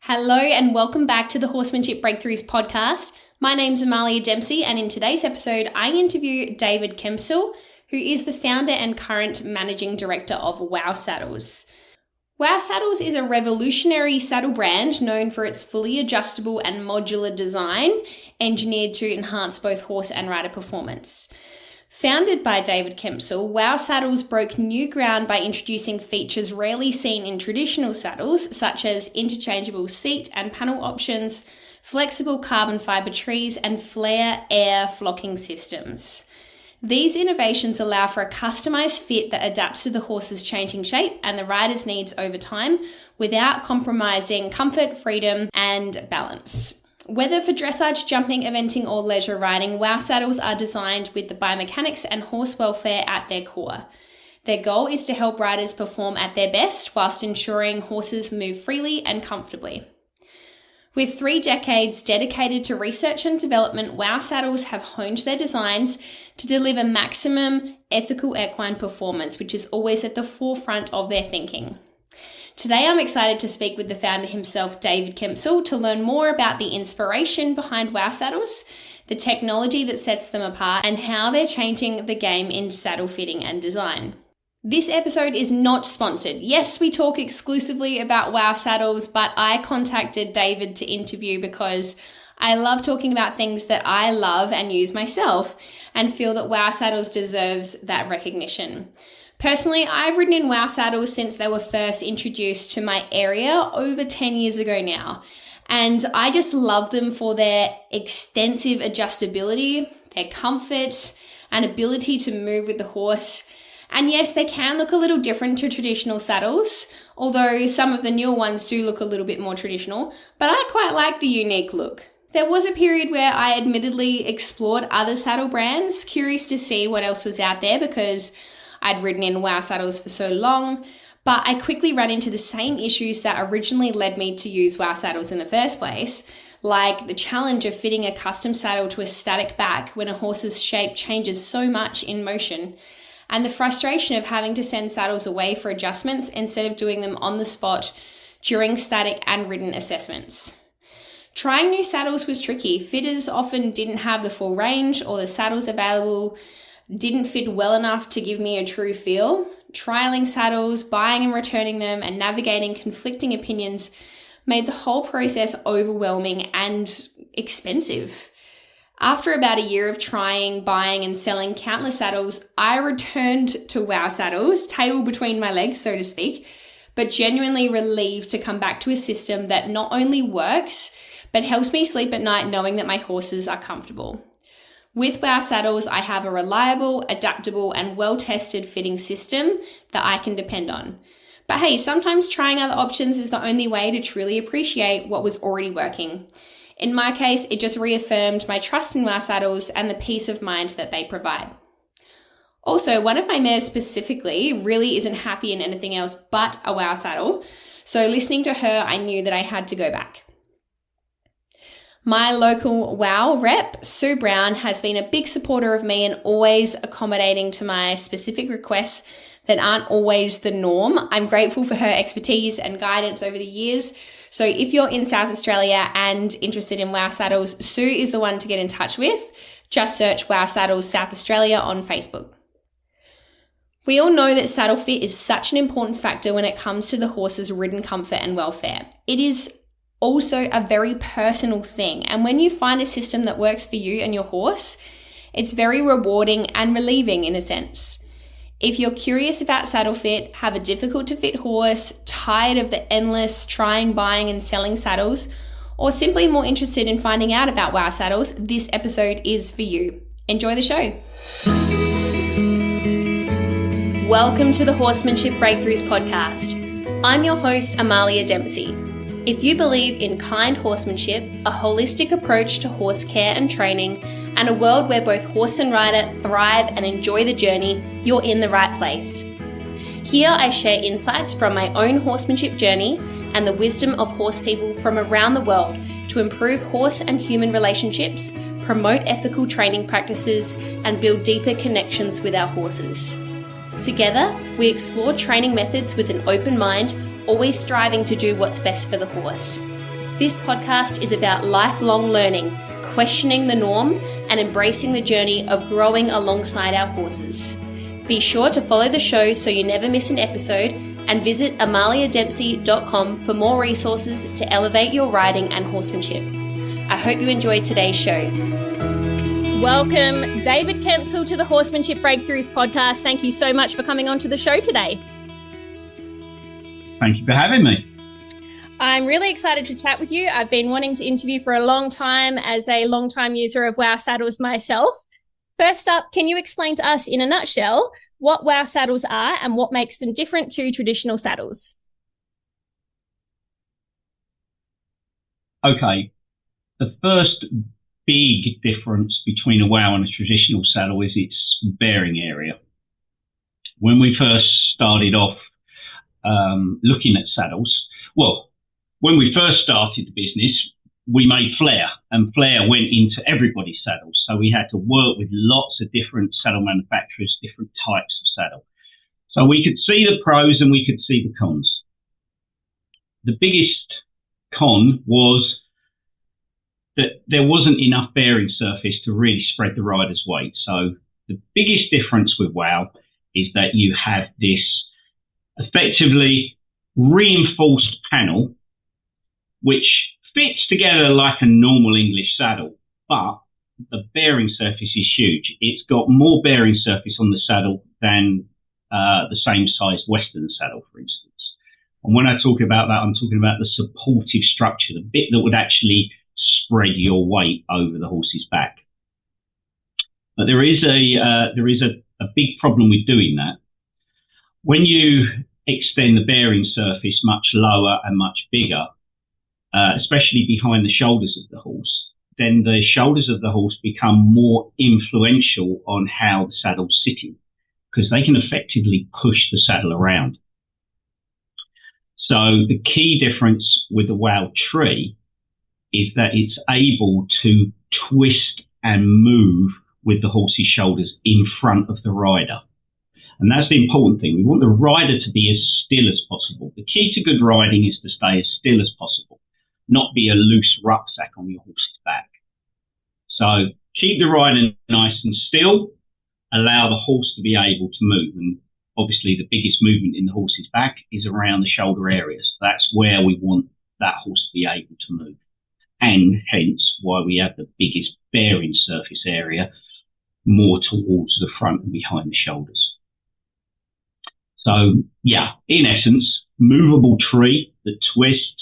Hello and welcome back to the Horsemanship Breakthroughs podcast. My name's Amalia Dempsey, and in today's episode, I interview David Kempsell, who is the founder and current managing director of WoW Saddles. WoW Saddles is a revolutionary saddle brand known for its fully adjustable and modular design, engineered to enhance both horse and rider performance. Founded by David Kempsell, WoW Saddles broke new ground by introducing features rarely seen in traditional saddles, such as interchangeable seat and panel options, flexible carbon fiber trees, and Flair air flocking systems. These innovations allow for a customized fit that adapts to the horse's changing shape and the rider's needs over time without compromising comfort, freedom, and balance. Whether for dressage, jumping, eventing, or leisure riding, WoW Saddles are designed with the biomechanics and horse welfare at their core. Their goal is to help riders perform at their best whilst ensuring horses move freely and comfortably. With 3 decades dedicated to research and development, WoW Saddles have honed their designs to deliver maximum ethical equine performance, which is always at the forefront of their thinking. Today, I'm excited to speak with the founder himself, David Kempsell, to learn more about the inspiration behind WoW Saddles, the technology that sets them apart, and how they're changing the game in saddle fitting and design. This episode is not sponsored. Yes, we talk exclusively about WoW Saddles, but I contacted David to interview because I love talking about things that I love and use myself, and feel that WoW Saddles deserves that recognition. Personally, I've ridden in WoW Saddles since they were first introduced to my area over 10 years ago now. And I just love them for their extensive adjustability, their comfort, and ability to move with the horse. And yes, they can look a little different to traditional saddles, although some of the newer ones do look a little bit more traditional, but I quite like the unique look. There was a period where I admittedly explored other saddle brands, curious to see what else was out there because I'd ridden in WoW Saddles for so long, but I quickly ran into the same issues that originally led me to use WoW Saddles in the first place, like the challenge of fitting a custom saddle to a static back when a horse's shape changes so much in motion, and the frustration of having to send saddles away for adjustments instead of doing them on the spot during static and ridden assessments. Trying new saddles was tricky. Fitters often didn't have the full range, or the saddles available didn't fit well enough to give me a true feel. Trialing saddles, buying and returning them, and navigating conflicting opinions made the whole process overwhelming and expensive. After about a year of trying, buying, and selling countless saddles, I returned to WoW Saddles, tail between my legs, so to speak, but genuinely relieved to come back to a system that not only works, but helps me sleep at night knowing that my horses are comfortable. With WoW Saddles, I have a reliable, adaptable, and well-tested fitting system that I can depend on. But hey, sometimes trying other options is the only way to truly appreciate what was already working. In my case, it just reaffirmed my trust in WoW Saddles and the peace of mind that they provide. Also, one of my mares specifically really isn't happy in anything else but a WoW Saddle, so listening to her, I knew that I had to go back. My local WoW rep, Sue Brown, has been a big supporter of me and always accommodating to my specific requests that aren't always the norm. I'm grateful for her expertise and guidance over the years. So if you're in South Australia and interested in WoW Saddles, Sue is the one to get in touch with. Just search WoW Saddles South Australia on Facebook. We all know that saddle fit is such an important factor when it comes to the horse's ridden comfort and welfare. It is also a very personal thing, and when you find a system that works for you and your horse, it's very rewarding and relieving in a sense. If you're curious about saddle fit, have a difficult to fit horse, tired of the endless trying, buying and selling saddles, or simply more interested in finding out about WoW Saddles, this episode is for you. Enjoy the show. Welcome to the Horsemanship Breakthroughs podcast. I'm your host, Amalia Dempsey. If you believe in kind horsemanship, a holistic approach to horse care and training, and a world where both horse and rider thrive and enjoy the journey, you're in the right place. Here I share insights from my own horsemanship journey and the wisdom of horse people from around the world to improve horse and human relationships, promote ethical training practices, and build deeper connections with our horses. Together, we explore training methods with an open mind, always striving to do what's best for the horse. This podcast is about lifelong learning, questioning the norm, and embracing the journey of growing alongside our horses. Be sure to follow the show so you never miss an episode, and visit amaliadempsey.com for more resources to elevate your riding and horsemanship. I hope you enjoyed today's show. Welcome, David Kempsell, to the Horsemanship Breakthroughs podcast. Thank you so much for coming on to the show today. Thank you for having me. I'm really excited to chat with you. I've been wanting to interview for a long time as a long-time user of WoW saddles myself. First up, can you explain to us in a nutshell what WoW saddles are and what makes them different to traditional saddles? Okay, the first big difference between a WoW and a traditional saddle is its bearing area. When we first started off looking at saddles, when we first started the business, we made Flair, and Flair went into everybody's saddles. So we had to work with lots of different saddle manufacturers, different types of saddle. So we could see the pros and we could see the cons. The biggest con was that there wasn't enough bearing surface to really spread the rider's weight. So the biggest difference with WoW is that you have this effectively reinforced panel which fits together like a normal English saddle, but the bearing surface is huge. It's got more bearing surface on the saddle than the same size Western saddle, for instance. And when I talk about that, I'm talking about the supportive structure, the bit that would actually spread your weight over the horse's back. But there is a big problem with doing that. When you extend the bearing surface much lower and much bigger, especially behind the shoulders of the horse, then the shoulders of the horse become more influential on how the saddle's sitting, because they can effectively push the saddle around. So the key difference with the WoW tree is that it's able to twist and move with the horse's shoulders in front of the rider. And that's the important thing. We want the rider to be as still as possible. The key to good riding is to stay as still as possible, not be a loose rucksack on your horse's back. So keep the rider nice and still, allow the horse to be able to move. And obviously the biggest movement in the horse's back is around the shoulder areas. That's where we want that horse to be able to move. And hence why we have the biggest bearing surface area more towards the front and behind the shoulders. So yeah, in essence, movable tree that twists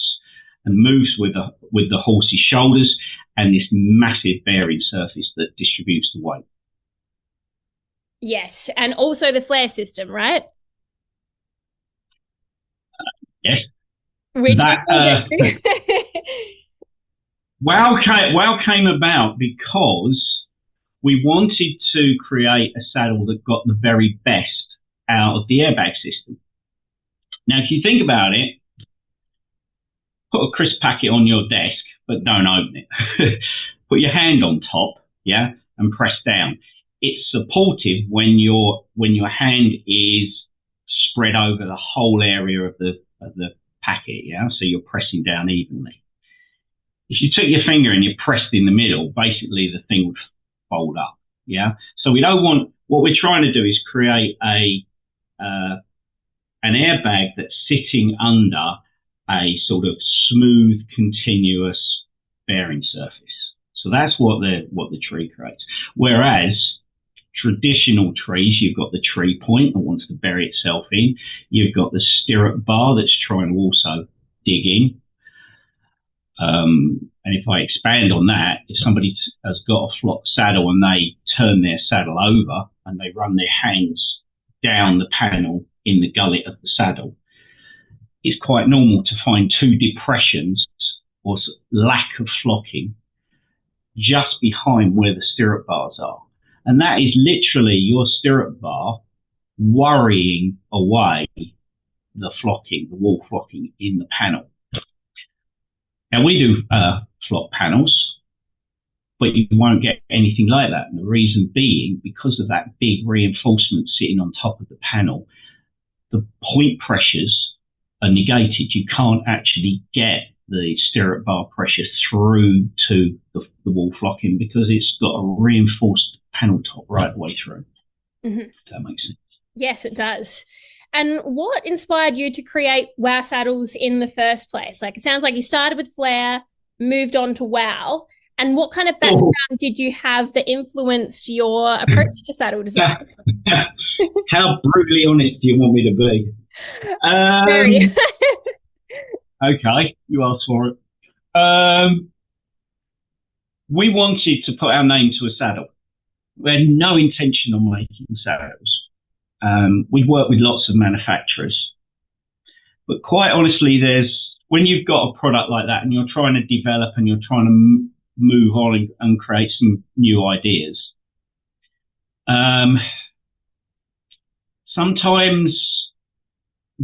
and moves with the horse's shoulders, and this massive bearing surface that distributes the weight. Yes, and also the Flair system, right? Yes. Which WoW came about because we wanted to create a saddle that got the very best out of the airbag system. Now, if you think about it, put a crisp packet on your desk, but don't open it. Put your hand on top, yeah, and press down. It's supportive when your hand is spread over the whole area of the packet, yeah, so you're pressing down evenly. If you took your finger and you pressed in the middle, basically the thing would fold up, yeah. So we don't want. What we're trying to do is create an airbag that's sitting under a sort of smooth, continuous bearing surface. So that's what the tree creates. Whereas traditional trees, you've got the tree point that wants to bury itself in. You've got the stirrup bar that's trying to also dig in. And if I expand on that, if somebody has got a flock saddle and they turn their saddle over and they run their hands down the panel in the gullet of the saddle, it's quite normal to find two depressions or lack of flocking just behind where the stirrup bars are. And that is literally your stirrup bar worrying away the flocking, the wall flocking in the panel. Now we do flock panels, but you won't get anything like that. And the reason being, because of that big reinforcement sitting on top of the panel, the point pressures are negated. You can't actually get the stirrup bar pressure through to the wall flocking, because it's got a reinforced panel top right the way through. Mm-hmm. If that makes sense. Yes, it does. And what inspired you to create WoW saddles in the first place? Like, it sounds like you started with Flair, moved on to WoW. And what kind of background did you have that influenced your approach to saddle design? How brutally honest do you want me to be? Very. Okay, you asked for it. We wanted to put our name to a saddle. We had no intention of making saddles. We worked with lots of manufacturers. But quite honestly, when you've got a product like that and you're trying to develop and you're trying to move on and create some new ideas, sometimes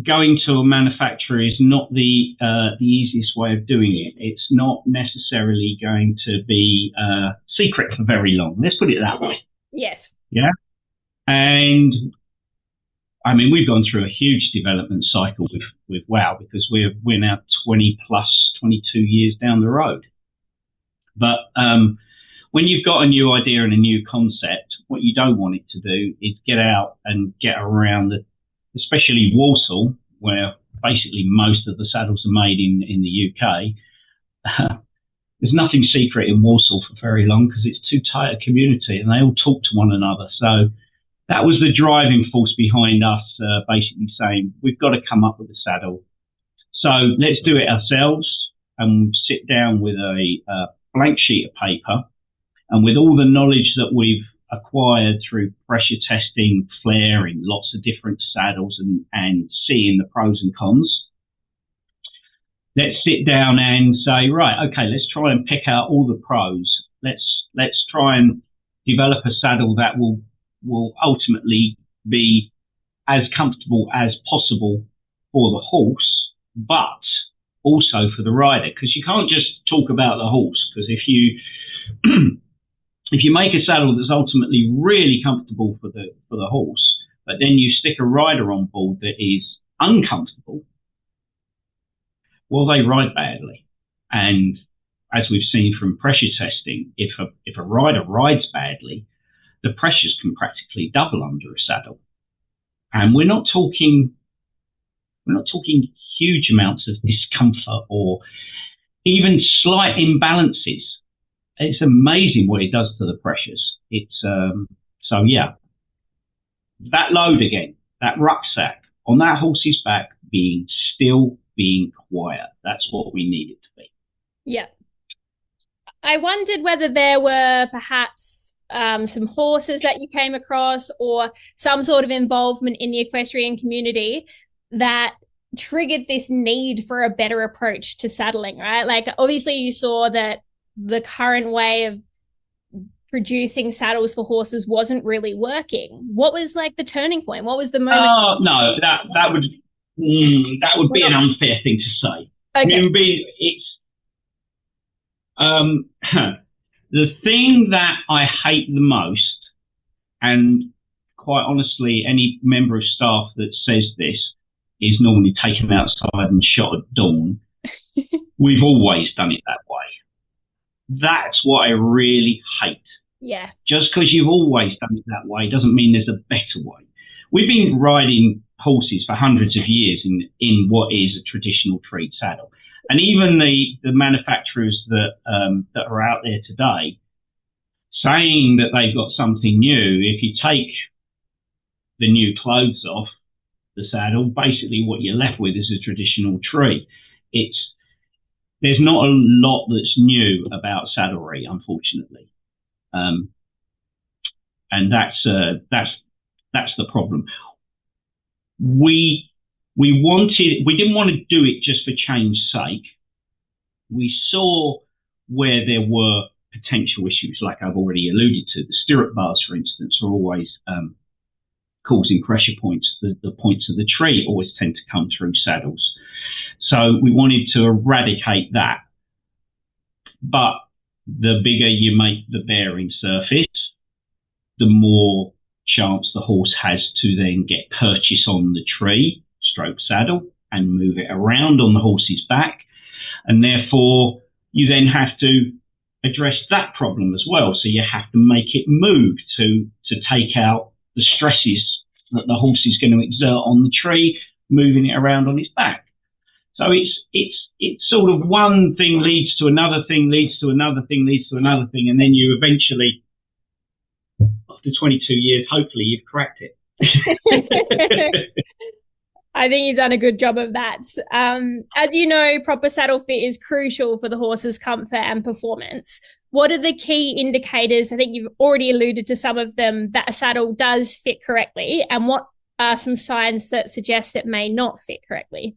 going to a manufacturer is not the easiest way of doing it. It's not necessarily going to be secret for very long. Let's put it that way. Yes. Yeah. And I mean, we've gone through a huge development cycle with WoW, because we're now 22 years down the road. But when you've got a new idea and a new concept, what you don't want it to do is get out and get around, especially Walsall, where basically most of the saddles are made in the UK. There's nothing secret in Walsall for very long, because it's too tight a community and they all talk to one another. So that was the driving force behind us basically saying, we've got to come up with a saddle. So let's do it ourselves, and sit down with a blank sheet of paper, and with all the knowledge that we've acquired through pressure testing, Flair in lots of different saddles, and seeing the pros and cons, let's sit down and say, right, okay, let's try and pick out all the pros. Let's try and develop a saddle that will ultimately be as comfortable as possible for the horse, but also for the rider, because you can't just talk about the horse. Because if you if you make a saddle that's ultimately really comfortable for the horse, but then you stick a rider on board that is uncomfortable, well, they ride badly. And as we've seen from pressure testing, if a rider rides badly, the pressures can practically double under a saddle. And we're not talking huge amounts of discomfort or even slight imbalances. It's amazing what it does to the pressures. It's so yeah, that load again, that rucksack on that horse's back, being still, being quiet. That's what we need it to be. Yeah. I wondered whether there were perhaps some horses that you came across, or some sort of involvement in the equestrian community that triggered this need for a better approach to saddling, right? Like, obviously you saw that the current way of producing saddles for horses wasn't really working. What was like the turning point? What was the moment? Oh, no, that would be an unfair thing to say. Okay. The thing that I hate the most, and quite honestly, any member of staff that says this is normally taken outside and shot at dawn. We've always done it that way. That's what I really hate. Yeah. Just because you've always done it that way doesn't mean there's a better way. We've been riding horses for hundreds of years in what is a traditional trade saddle. And even the manufacturers that are out there today saying that they've got something new, if you take the new clothes off the saddle, basically what you're left with is a traditional tree. There's not a lot that's new about saddlery, unfortunately. And that's the problem. We didn't want to do it just for change's sake. We saw where there were potential issues, like I've already alluded to. The stirrup bars, for instance, are always causing pressure points. The points of the tree always tend to come through saddles. So we wanted to eradicate that. But the bigger you make the bearing surface, the more chance the horse has to then get purchase on the tree, stroke saddle, and move it around on the horse's back. And therefore, you then have to address that problem as well. So you have to make it move to take out the stresses that the horse is going to exert on the tree, moving it around on its back. So it's sort of one thing leads to another thing, leads to another thing, leads to another thing, and then you eventually, after 22 years, hopefully you've cracked it. I think you've done a good job of that. As you know, proper saddle fit is crucial for the horse's comfort and performance. What are the key indicators, I think you've already alluded to some of them, that a saddle does fit correctly, and what are some signs that suggest it may not fit correctly?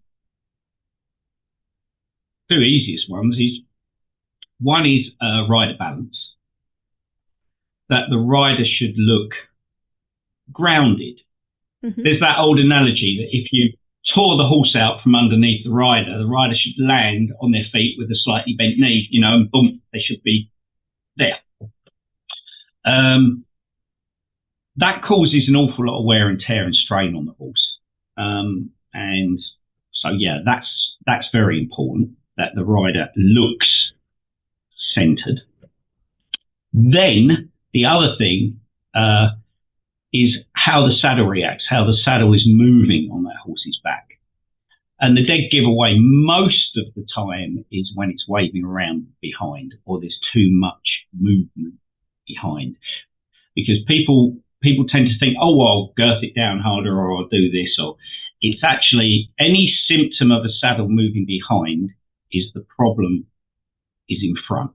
Two easiest ones is, one is rider balance, that the rider should look grounded. Mm-hmm. There's that old analogy that if you tore the horse out from underneath the rider should land on their feet with a slightly bent knee, and boom, they should be there. That causes an awful lot of wear and tear and strain on the horse. And so, yeah, that's very important, that the rider looks centered. Then the other thing is how the saddle reacts, how the saddle is moving on that horse's back. And the dead giveaway most of the time is when it's waving around behind, or there's too much movement behind. Because people tend to think, oh, well, I'll girth it down harder, or I'll do this, or it's actually any symptom of a saddle moving behind is the problem is in front.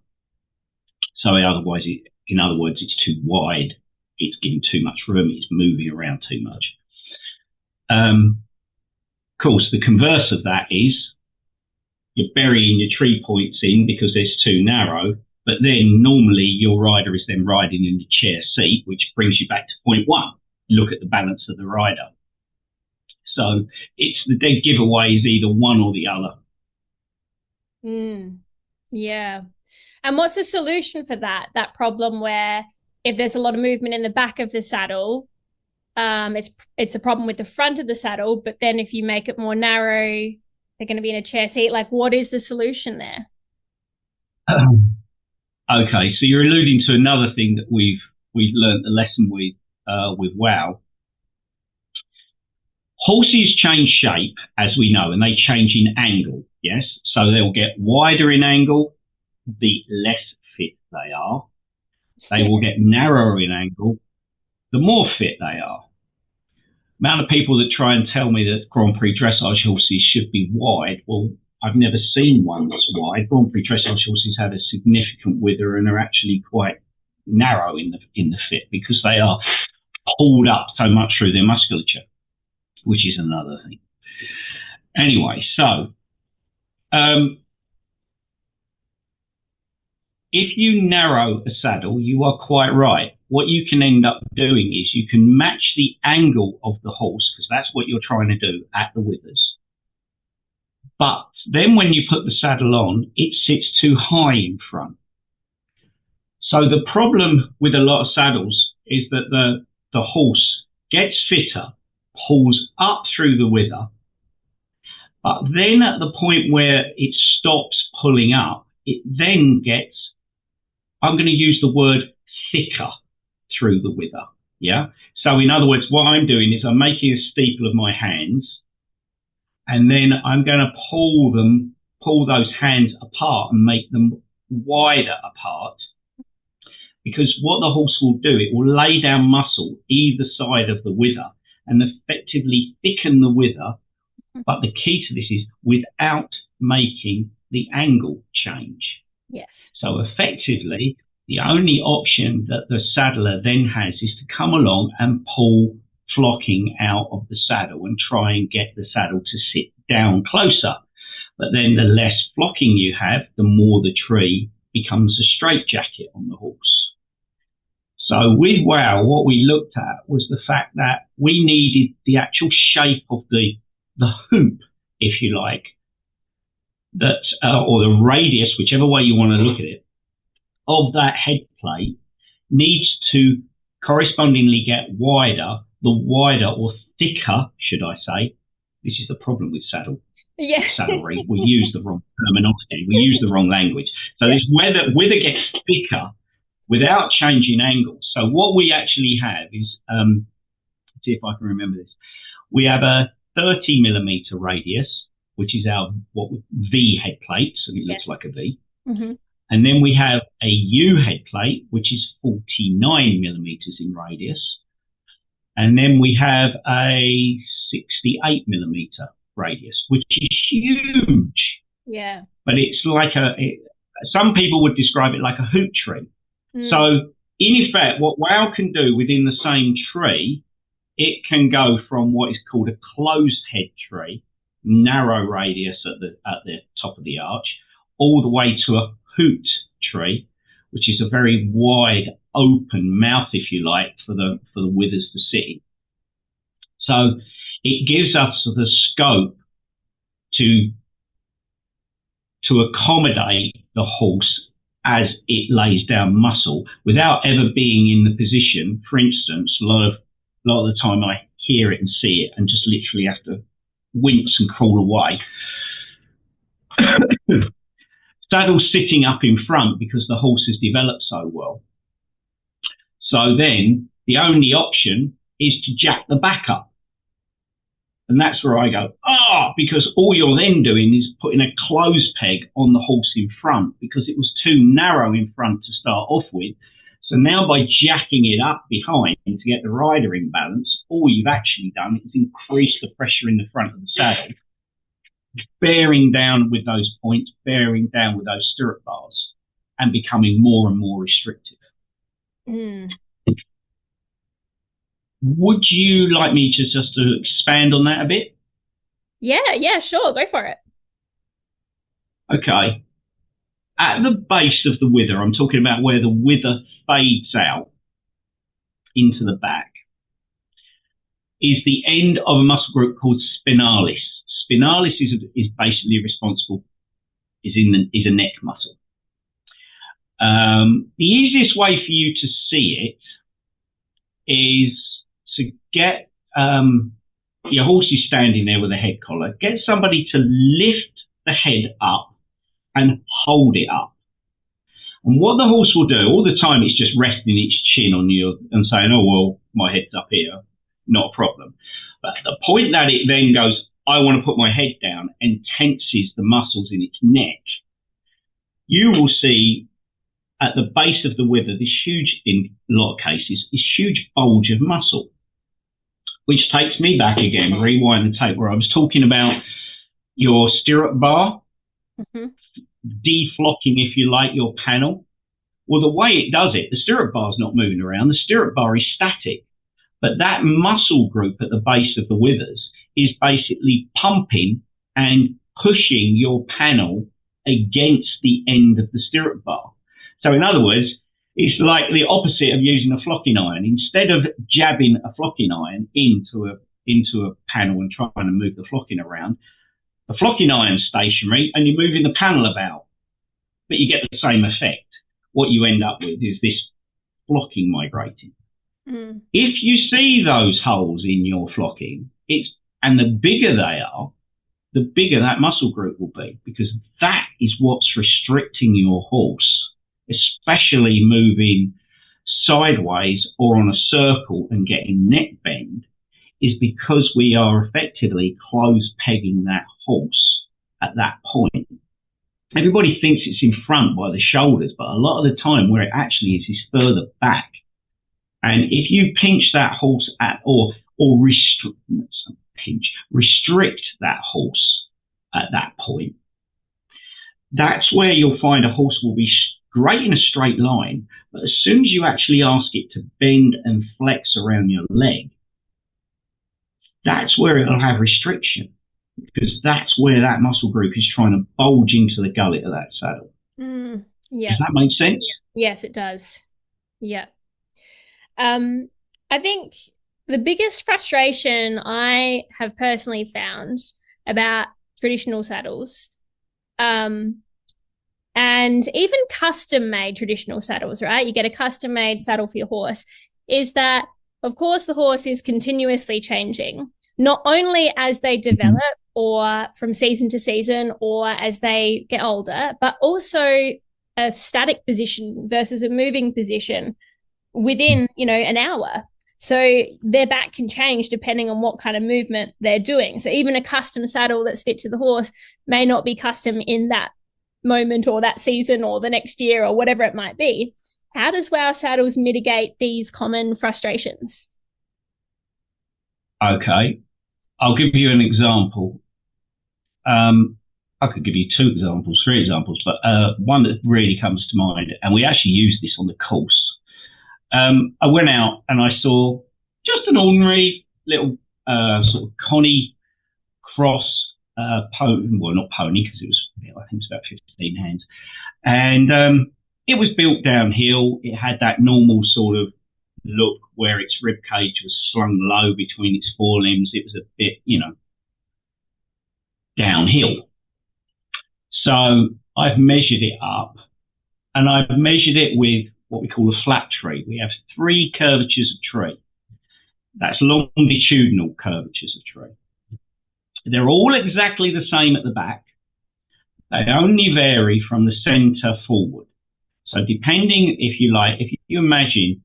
So in other words, it's too wide. It's giving too much room. It's moving around too much. Of course, the converse of that is you're burying your tree points in because it's too narrow, but then normally your rider is then riding in the chair seat, which brings you back to point one. Look at the balance of the rider. So it's the dead giveaway is either one or the other. Yeah. And what's the solution for that problem where if there's a lot of movement in the back of the saddle, it's a problem with the front of the saddle, but then if you make it more narrow, they're going to be in a chair seat. Like, what is the solution there? Okay, so you're alluding to another thing that we've learned the lesson with WoW. Horses change shape, as we know, and they change in angle, yes? So they'll get wider in angle the less fit they are. They will get narrower in angle the more fit they are. Amount of people that try and tell me that Grand Prix dressage horses should be wide, well, I've never seen one that's wide. Grand Prix dressage horses have a significant wither and are actually quite narrow in the fit because they are pulled up so much through their musculature, which is another thing. Anyway, so if you narrow a saddle, you are quite right. What you can end up doing is you can match the angle of the horse, because that's what you're trying to do at the withers. But then when you put the saddle on, it sits too high in front. So the problem with a lot of saddles is that the horse gets fitter, pulls up through the wither, but then at the point where it stops pulling up, it then gets, I'm going to use the word thicker through the wither. Yeah. So in other words, what I'm doing is I'm making a steeple of my hands, and then I'm going to pull those hands apart and make them wider apart. Because what the horse will do, it will lay down muscle either side of the wither and effectively thicken the wither. But the key to this is without making the angle change. Yes. So effectively, the only option that the saddler then has is to come along and pull flocking out of the saddle and try and get the saddle to sit down closer. But then the less flocking you have, the more the tree becomes a straitjacket on the horse. So with WoW, what we looked at was the fact that we needed the actual shape of the hoop, if you like, that or the radius, whichever way you want to look at it, of that head plate needs to correspondingly get wider. The wider or thicker, should I say, This is the problem with saddlery. We use the wrong terminology. We use the wrong language. So this wither gets thicker without changing angles. So what we actually have is, see if I can remember this. We have a 30 millimeter radius, which is our V head plate, so it looks like a V. Mm-hmm. And then we have a U head plate, which is 49 millimeters in radius. And then we have a 68 millimeter radius, which is huge. Yeah. But it's like some people would describe it like a hoot tree. Mm. So in effect, what WoW can do within the same tree, it can go from what is called a closed head tree, narrow radius at the top of the arch, all the way to a hoot tree, which is a very wide open mouth, if you like, for the withers to sit in. So it gives us the scope to accommodate the horse as it lays down muscle without ever being in the position. For instance, a lot of the time I hear it and see it and just literally have to wince and crawl away. Saddle sitting up in front because the horse has developed so well. So then the only option is to jack the back up. And that's where I go, because all you're then doing is putting a clothes peg on the horse in front because it was too narrow in front to start off with. So now by jacking it up behind to get the rider in balance, all you've actually done is increase the pressure in the front of the saddle, bearing down with those points, bearing down with those stirrup bars, and becoming more and more restrictive. Mm. Would you like me to just to expand on that a bit? Yeah, sure. Go for it. Okay. At the base of the wither, I'm talking about where the wither fades out into the back, is the end of a muscle group called spinalis. Spinalis is basically responsible, is a neck muscle. The easiest way for you to see it is to get your horse is standing there with a head collar. Get somebody to lift the head up and hold it up. And what the horse will do all the time is just resting its chin on you and saying, oh, well, my head's up here, not a problem. But at the point that it then goes, I want to put my head down and tenses the muscles in its neck, you will see at the base of the wither this huge, in a lot of cases, this huge bulge of muscle, which takes me back again, rewind the tape, where I was talking about your stirrup bar, deflocking, if you like, your panel. Well, the way it does it, the stirrup bar's not moving around. The stirrup bar is static. But that muscle group at the base of the withers is basically pumping and pushing your panel against the end of the stirrup bar. So in other words, it's like the opposite of using a flocking iron. Instead of jabbing a flocking iron into a panel and trying to move the flocking around, the flocking iron's stationary and you're moving the panel about, but you get the same effect. What you end up with is this flocking migrating. Mm. If you see those holes in your flocking, and the bigger they are, the bigger that muscle group will be, because that is what's restricting your horse, especially moving sideways or on a circle and getting neck bend, is because we are effectively close pegging that horse at that point. Everybody thinks it's in front by the shoulders, but a lot of the time where it actually is further back. And if you pinch that horse or restrict that horse at that point, that's where you'll find a horse will be great in a straight line, but as soon as you actually ask it to bend and flex around your leg, that's where it'll have restriction, because that's where that muscle group is trying to bulge into the gullet of that saddle. Yeah. Does that make sense? Yes, it does. Yeah. I think the biggest frustration I have personally found about traditional saddles, and even custom-made traditional saddles, right? You get a custom-made saddle for your horse, is that, of course, the horse is continuously changing, not only as they develop or from season to season or as they get older, but also a static position versus a moving position within, an hour. So their back can change depending on what kind of movement they're doing. So even a custom saddle that's fit to the horse may not be custom in that moment or that season or the next year or whatever it might be. How does WoW Saddles mitigate these common frustrations? Okay, I'll give you an example. I could give you 2 examples, 3 examples, but one that really comes to mind, and we actually use this on the course. I went out and I saw just an ordinary little sort of Connie cross pony, well, not pony because it was, I think it was about 15 hands, and it was built downhill. It had that normal sort of look where its rib cage was slung low between its forelimbs. It was a bit, downhill. So I've measured it up, and I've measured it with what we call a flat tree. We have 3 curvatures of tree. That's longitudinal curvatures of tree. They're all exactly the same at the back. They only vary from the centre forward. So depending, if you imagine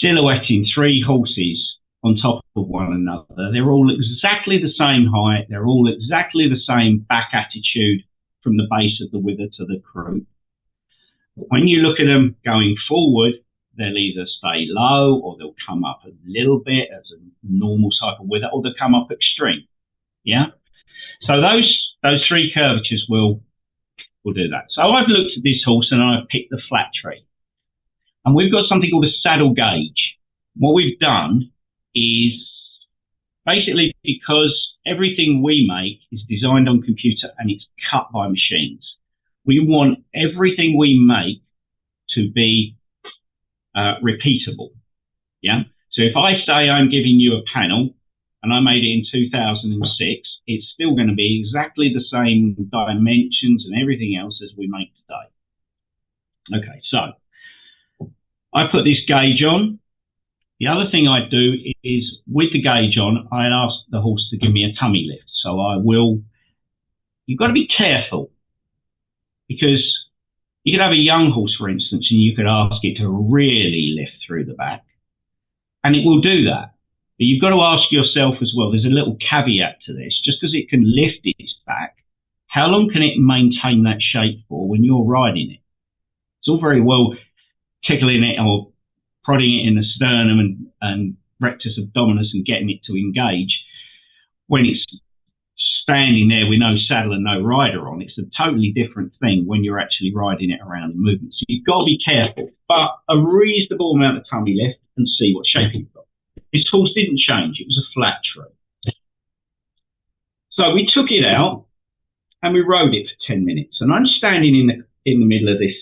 silhouetting 3 horses on top of one another, they're all exactly the same height. They're all exactly the same back attitude from the base of the wither to the croup. But when you look at them going forward, they'll either stay low or they'll come up a little bit as a normal type of wither, or they'll come up extreme. Yeah. So those 3 curvatures will do that. So I've looked at this horse and I've picked the flat tree, and we've got something called a saddle gauge. What we've done is basically, because everything we make is designed on computer and it's cut by machines, we want everything we make to be repeatable. Yeah. So if I say I'm giving you a panel and I made it in 2006, it's still going to be exactly the same dimensions and everything else as we make today. Okay, so I put this gauge on. The other thing I do is, with the gauge on, I ask the horse to give me a tummy lift. So you've got to be careful, because you could have a young horse, for instance, and you could ask it to really lift through the back, and it will do that. But you've got to ask yourself as well, there's a little caveat to this. Just because it can lift its back, how long can it maintain that shape for when you're riding it? It's all very well tickling it or prodding it in the sternum and rectus abdominis and getting it to engage. When it's standing there with no saddle and no rider on, it's a totally different thing when you're actually riding it around in movement. So you've got to be careful, but a reasonable amount of tummy lift and see what shape you've got. This horse didn't change. It was a flat tree. So we took it out and we rode it for 10 minutes. And I'm standing in the middle of this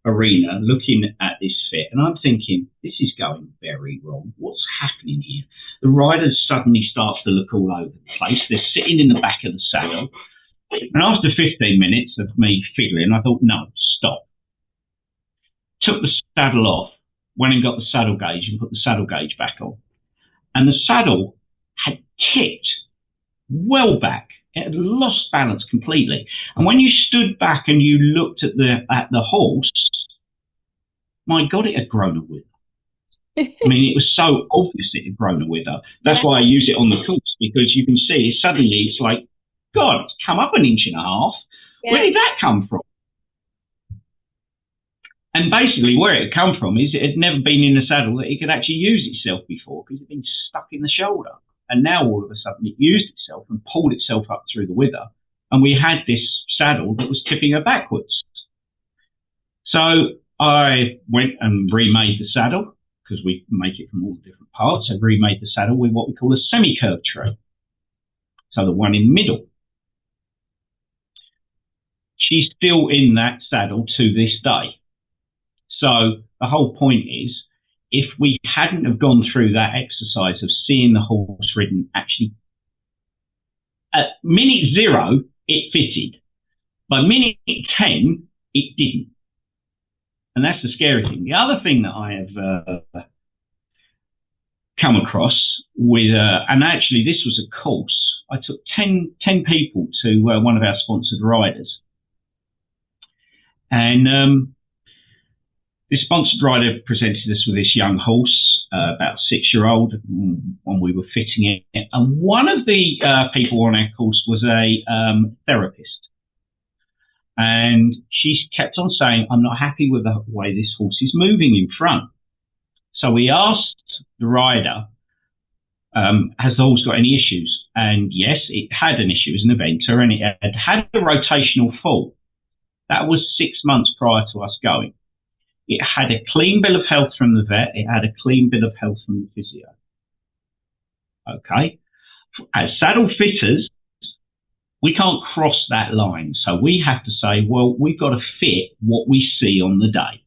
arena looking at this fit, and I'm thinking, this is going very wrong. What's happening here? The rider suddenly starts to look all over the place. They're sitting in the back of the saddle. And after 15 minutes of me fiddling, I thought, no, stop. Took the saddle off, went and got the saddle gauge and put the saddle gauge back on. And the saddle had tipped well back. It had lost balance completely. And when you stood back and you looked at the horse, my God, it had grown a wither. I mean, it was so obvious it had grown a wither. That's why I use it on the course, because you can see suddenly it's like, God, it's come up 1.5 inches. Yeah. Where did that come from? And basically where it had come from is it had never been in a saddle that it could actually use itself before, because it had been stuck in the shoulder. And now all of a sudden it used itself and pulled itself up through the wither. And we had this saddle that was tipping her backwards. So I went and remade the saddle, because we make it from all the different parts. I remade the saddle with what we call a semi-curved tree. So the one in the middle. She's still in that saddle to this day. So the whole point is, if we hadn't have gone through that exercise of seeing the horse ridden, actually, at minute 0, it fitted. By minute 10, it didn't. And that's the scary thing. The other thing that I have come across and actually this was a course. I took 10 people to one of our sponsored riders. And this sponsored rider presented us with this young horse, about a 6-year-old, when we were fitting it. And one of the people on our course was a therapist. And she kept on saying, I'm not happy with the way this horse is moving in front. So we asked the rider, has the horse got any issues? And yes, it had an issue as an eventer, and it had a rotational fall. That was 6 months prior to us going. It had a clean bill of health from the vet. It had a clean bill of health from the physio. Okay. As saddle fitters, we can't cross that line. So we have to say, well, we've got to fit what we see on the day.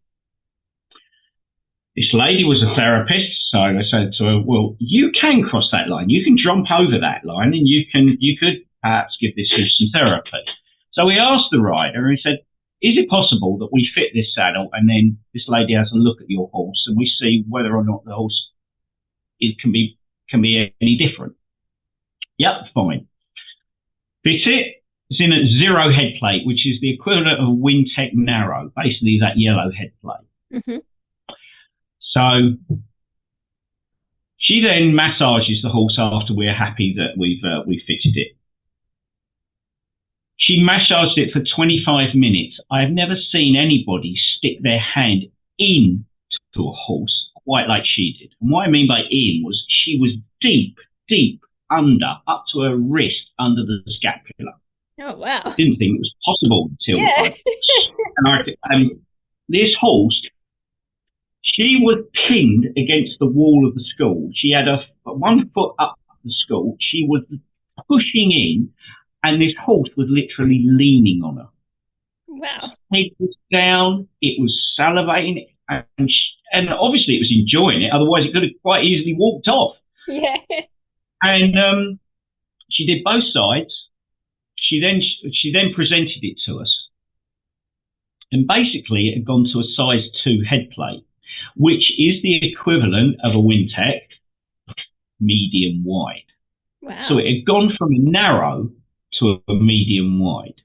This lady was a therapist, so I said to her, well, you can cross that line. You can jump over that line, and you could perhaps give this horse some therapy. So we asked the rider, and he said, is it possible that we fit this saddle and then this lady has a look at your horse and we see whether or not the horse can be any different? Yep, fine. Fit it. It's in a 0 head plate, which is the equivalent of a Wintec Narrow, basically that yellow head plate. Mm-hmm. So she then massages the horse after we're happy that we've fixed it. She massaged it for 25 minutes. I've never seen anybody stick their hand into a horse quite like she did. And what I mean by in was she was deep under, up to her wrist under the scapula. Oh, wow. Didn't think it was possible until and this horse, she was pinned against the wall of the school. She had her 1 foot up the school. She was pushing in, and this horse was literally leaning on her. Wow. Head was down. It was salivating, and obviously it was enjoying it. Otherwise, it could have quite easily walked off. Yeah. And she did both sides. She then presented it to us, and basically it had gone to a size 2 head plate, which is the equivalent of a Wintec medium wide. Wow. So it had gone from a narrow to a medium wide.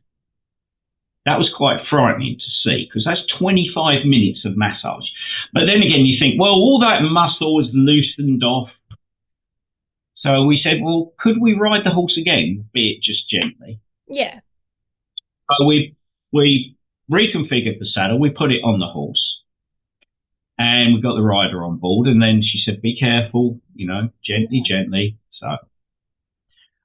That was quite frightening to see, because that's 25 minutes of massage. But then again, you think, well, all that muscle was loosened off. So we said, well, could we ride the horse again, be it just gently? Yeah. So we reconfigured the saddle, we put it on the horse, and we got the rider on board. And then she said, be careful, gently. So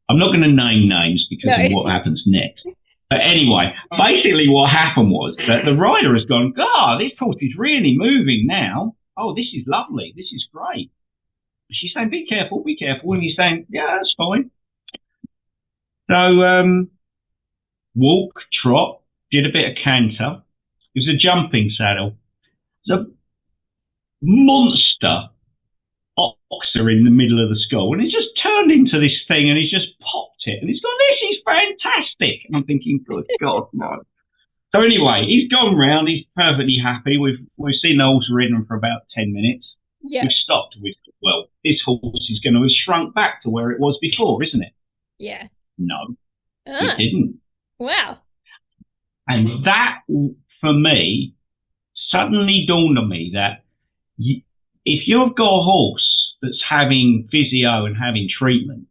I'm not going to name names because of what happens next. But anyway, basically what happened was that the rider has gone, God, this horse is really moving now. Oh, this is lovely. This is great. She's saying, be careful. And he's saying, yeah, that's fine. So, walk, trot, did a bit of canter. It was a jumping saddle. There's a monster oxer in the middle of the school, and he just turned into this thing, and he's just popped it, and he's gone, this is fantastic. And I'm thinking, good God, no. So anyway, he's gone round. He's perfectly happy. We've seen the horse ridden for about 10 minutes. Yeah. We've stopped. Well, this horse is going to have shrunk back to where it was before, isn't it? Yeah. No, it didn't. Wow. And that, for me, suddenly dawned on me that if you've got a horse that's having physio and having treatment,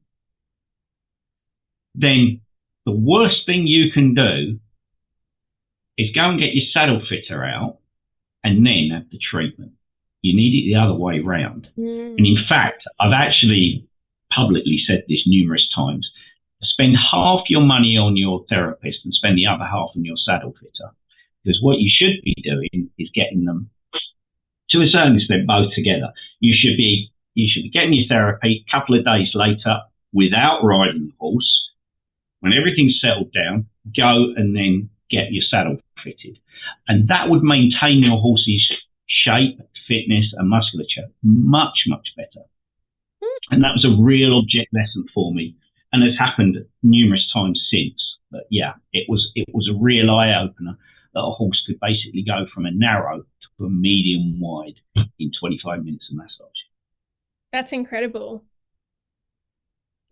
then the worst thing you can do is go and get your saddle fitter out and then have the treatment. You need it the other way round. And in fact, I've actually publicly said this numerous times. Spend half your money on your therapist and spend the other half on your saddle fitter. Because what you should be doing is getting them, to a certain extent, both together. You should be getting your therapy a couple of days later without riding the horse. When everything's settled down, go and then get your saddle fitted. And that would maintain your horse's shape, fitness and musculature much, much better. And that was a real object lesson for me, and has happened numerous times since. But yeah, it was a real eye opener that a horse could basically go from a narrow to a medium wide in 25 minutes of massage. That's incredible.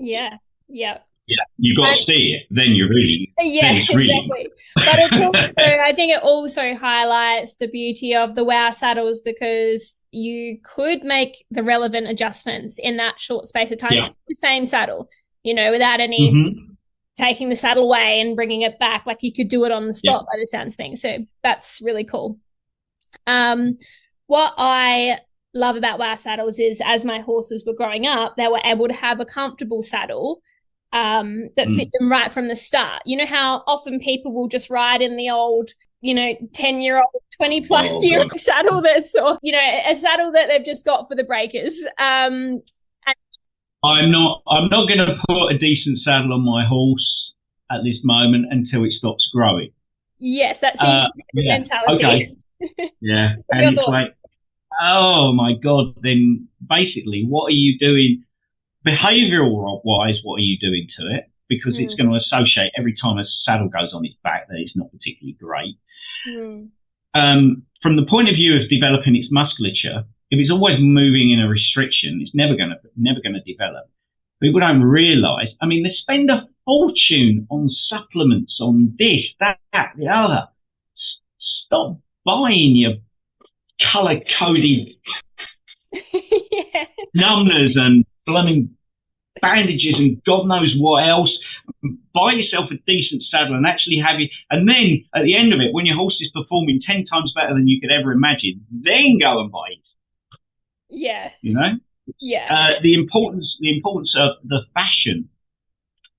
Yeah. Yeah. Yeah, you got to see it. Then you're really, Yeah, then it's really. exactly. But it's also, I think it also highlights the beauty of the WoW saddles because you could make the relevant adjustments in that short space of time Yeah. to the same saddle, without any Mm-hmm. taking the saddle away and bringing it back. Like you could do it on the spot Yeah. by the sounds of things. So that's really cool. What I love about WoW saddles is as my horses were growing up, they were able to have a comfortable saddle that fit them right from the start. You know how often people will just ride in the old, 10-year-old, 20-plus-year-old saddle that's, a saddle that they've just got for the breakers. I'm not going to put a decent saddle on my horse at this moment until it stops growing. Yes, that seems to be the mentality. Okay. Yeah. And it's like, oh my God, then basically what are you doing? Behavioural wise, what are you doing to it? Because it's going to associate every time a saddle goes on its back that it's not particularly great. From the point of view of developing its musculature, if it's always moving in a restriction, it's never going to develop. People don't realise. I mean, they spend a fortune on supplements, on this, that, the other. Stop buying your colour-coded numbers and blooming bandages and God knows what else. Buy yourself a decent saddle and actually have it. And then at the end of it, when your horse is performing 10 times better than you could ever imagine, then go and buy it. Yeah. Yeah. The importance of the fashion.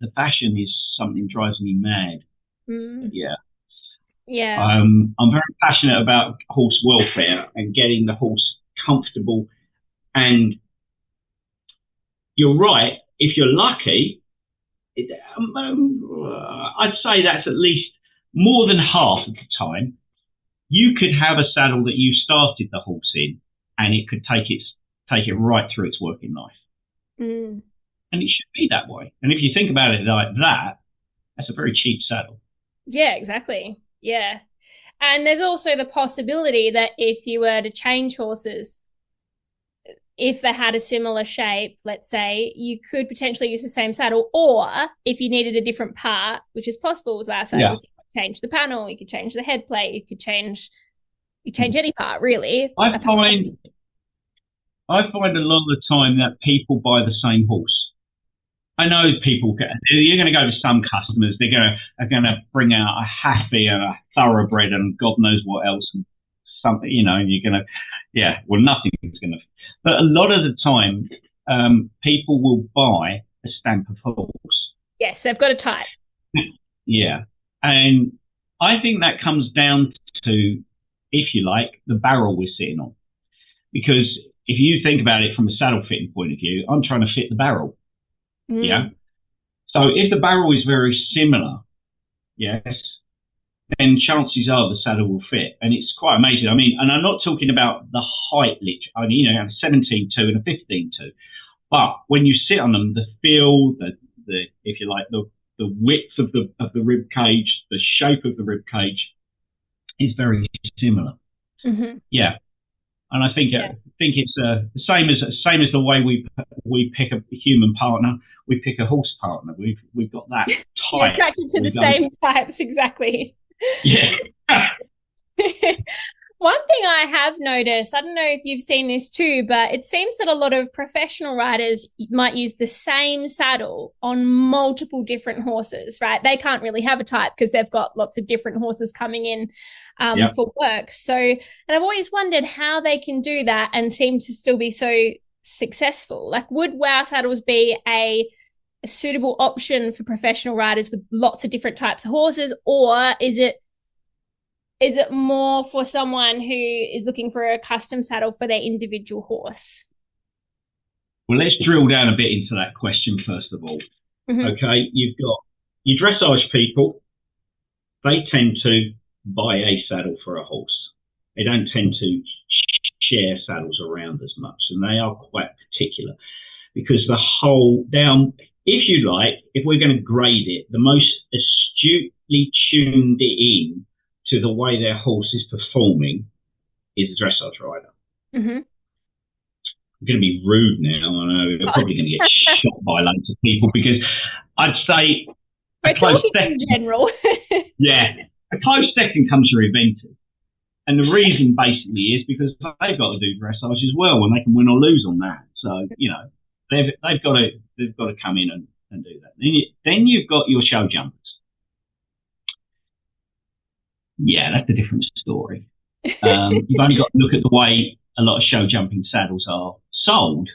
The fashion is something that drives me mad. Yeah. Yeah. I'm very passionate about horse welfare and getting the horse comfortable. And you're right. If you're lucky, I'd say that's at least more than half of the time. You could have a saddle that you started the horse in, and it could take it right through its working life. And it should be that way. And if you think about it like that, that's a very cheap saddle. Yeah, exactly. Yeah. And there's also the possibility that if you were to change horses, if they had a similar shape, let's say, you could potentially use the same saddle, or if you needed a different part, which is possible with our saddles, you could change the panel, you could change the head plate, you could change any part, really. I find a lot of the time that people buy the same horse. I know you're going to go to some customers, are going to bring out a Happy and a Thoroughbred and God knows what else, and something, and you're going to, nothing's going to. But a lot of the time, people will buy a stamp of horse. Yes, they've got a type. Yeah. And I think that comes down to, if you like, the barrel we're sitting on. Because if you think about it from a saddle fitting point of view, I'm trying to fit the barrel. Yeah. So if the barrel is very similar, yes, then chances are the saddle will fit. And it's quite amazing. I mean, and I'm not talking about the height, I mean, you have a 17.2 and a 15.2. But when you sit on them, the feel, the if you like, the width of the rib cage, the shape of the rib cage is very similar. Yeah. And I think it's the same as the way we pick a human partner. We pick a horse partner. We've got that type. You're attracted to the same types, exactly. Yeah. One thing I have noticed, I don't know if you've seen this too, but it seems that a lot of professional riders might use the same saddle on multiple different horses, right? They can't really have a type because they've got lots of different horses coming in for work. So, and I've always wondered how they can do that and seem to still be so successful. Like, would WoW saddles be a suitable option for professional riders with lots of different types of horses, or is it more for someone who is looking for a custom saddle for their individual horse? Well, let's drill down a bit into that question first of all. Okay, you've got your dressage people. They tend to buy a saddle for a horse. They don't tend to share saddles around as much, and they are quite particular because if you like, if we're going to grade it, the most astutely tuned it in to the way their horse is performing is a dressage rider. going to be rude now. I know you're probably going to get shot by loads of people because I'd say we're talking in general. Yeah, a close second comes your Eventus. And the reason basically is because they've got to do dressage as well, and they can win or lose on that. So, they've got to come in and do that. Then you've got your show jumpers. Yeah, that's a different story. You've only got to look at the way a lot of show jumping saddles are sold.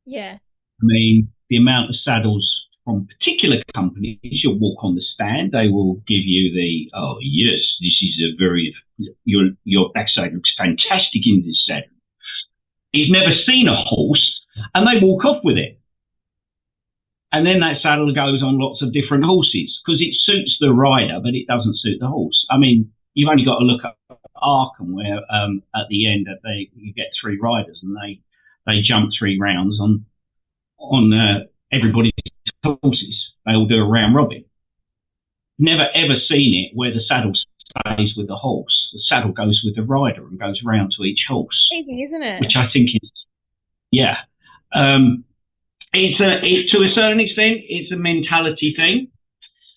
Yeah. I mean, the amount of saddles from particular companies, you'll walk on the stand, they will give you the, oh yes, this is a very, your backside looks fantastic in this saddle. He's never seen a horse, and they walk off with it. And then that saddle goes on lots of different horses because it suits the rider, but it doesn't suit the horse. I mean, you've only got to look at Arkham where at the end you get 3 riders and they jump 3 rounds on everybody's horses. They all do a round robin. Never ever seen it where the saddle stays with the horse. The saddle goes with the rider and goes round to each horse. It's crazy, isn't it? Which I think is, yeah. It's to a certain extent, it's a mentality thing.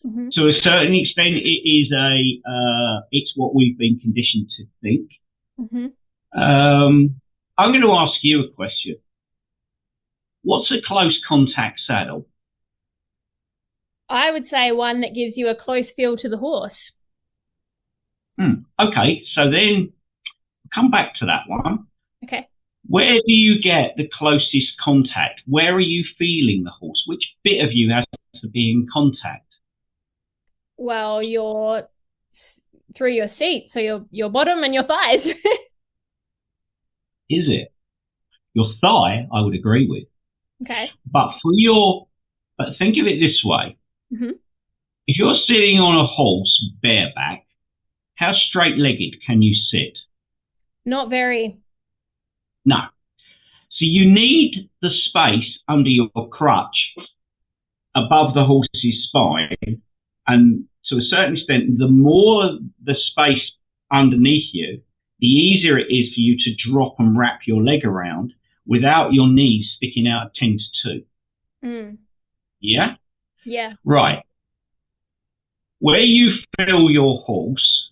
Mm-hmm. To a certain extent, it is it's what we've been conditioned to think. Mm-hmm. I'm going to ask you a question. What's a close contact saddle? I would say one that gives you a close feel to the horse. Okay, so then come back to that one. Okay. Where do you get the closest contact? Where are you feeling the horse? Which bit of you has to be in contact? Well, you're through your seat, so your bottom and your thighs. Is it? Your thigh, I would agree with. Okay. But think of it this way. Mm-hmm. If you're sitting on a horse bareback, how straight-legged can you sit? Not very. No. So you need the space under your crutch above the horse's spine. And to a certain extent, the more the space underneath you, the easier it is for you to drop and wrap your leg around without your knees sticking out at 10 to 2. Mm. Yeah? Yeah. Right. Where you feel your horse,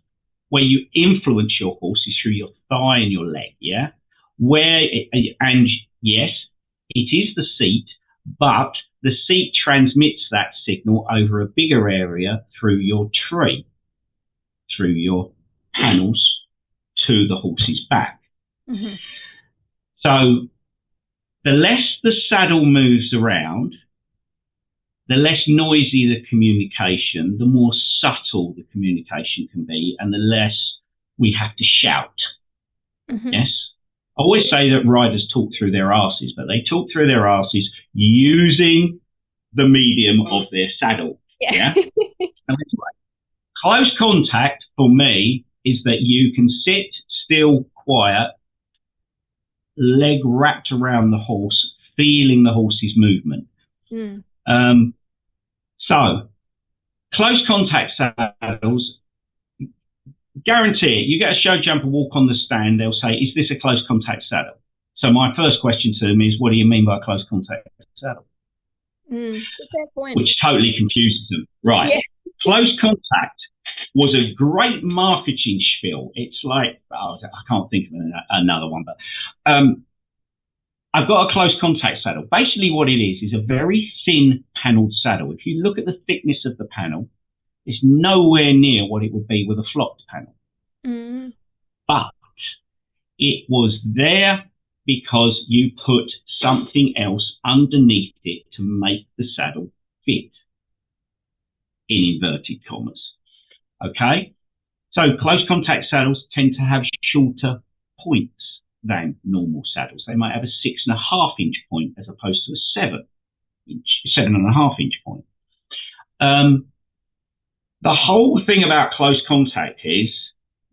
where you influence your horse is through your thigh and your leg, yeah? And yes, it is the seat, but the seat transmits that signal over a bigger area through your tree, through your panels to the horse's back. Mm-hmm. So the less the saddle moves around, the less noisy the communication, the more subtle the communication can be, and the less we have to shout. Mm-hmm. Yes? I always say that riders talk through their arses, but they talk through their arses using the medium of their saddle. Yeah? Close contact for me is that you can sit still, quiet, leg wrapped around the horse, feeling the horse's movement. Mm. So, close contact saddles, guarantee it. You get a show jumper walk on the stand, they'll say, is this a close contact saddle? So my first question to them is, what do you mean by a close contact saddle? It's a fair point. Which totally confuses them. Right. Yeah. Close contact was a great marketing spiel. It's like, I can't think of another one, but I've got a close contact saddle. Basically what it is a very thin panelled saddle. If you look at the thickness of the panel, it's nowhere near what it would be with a flocked panel. Mm. But it was there because you put something else underneath it to make the saddle fit, in inverted commas. Okay? So close contact saddles tend to have shorter points than normal saddles. They might have a 6.5 inch point as opposed to a 7.5 inch point. The whole thing about close contact is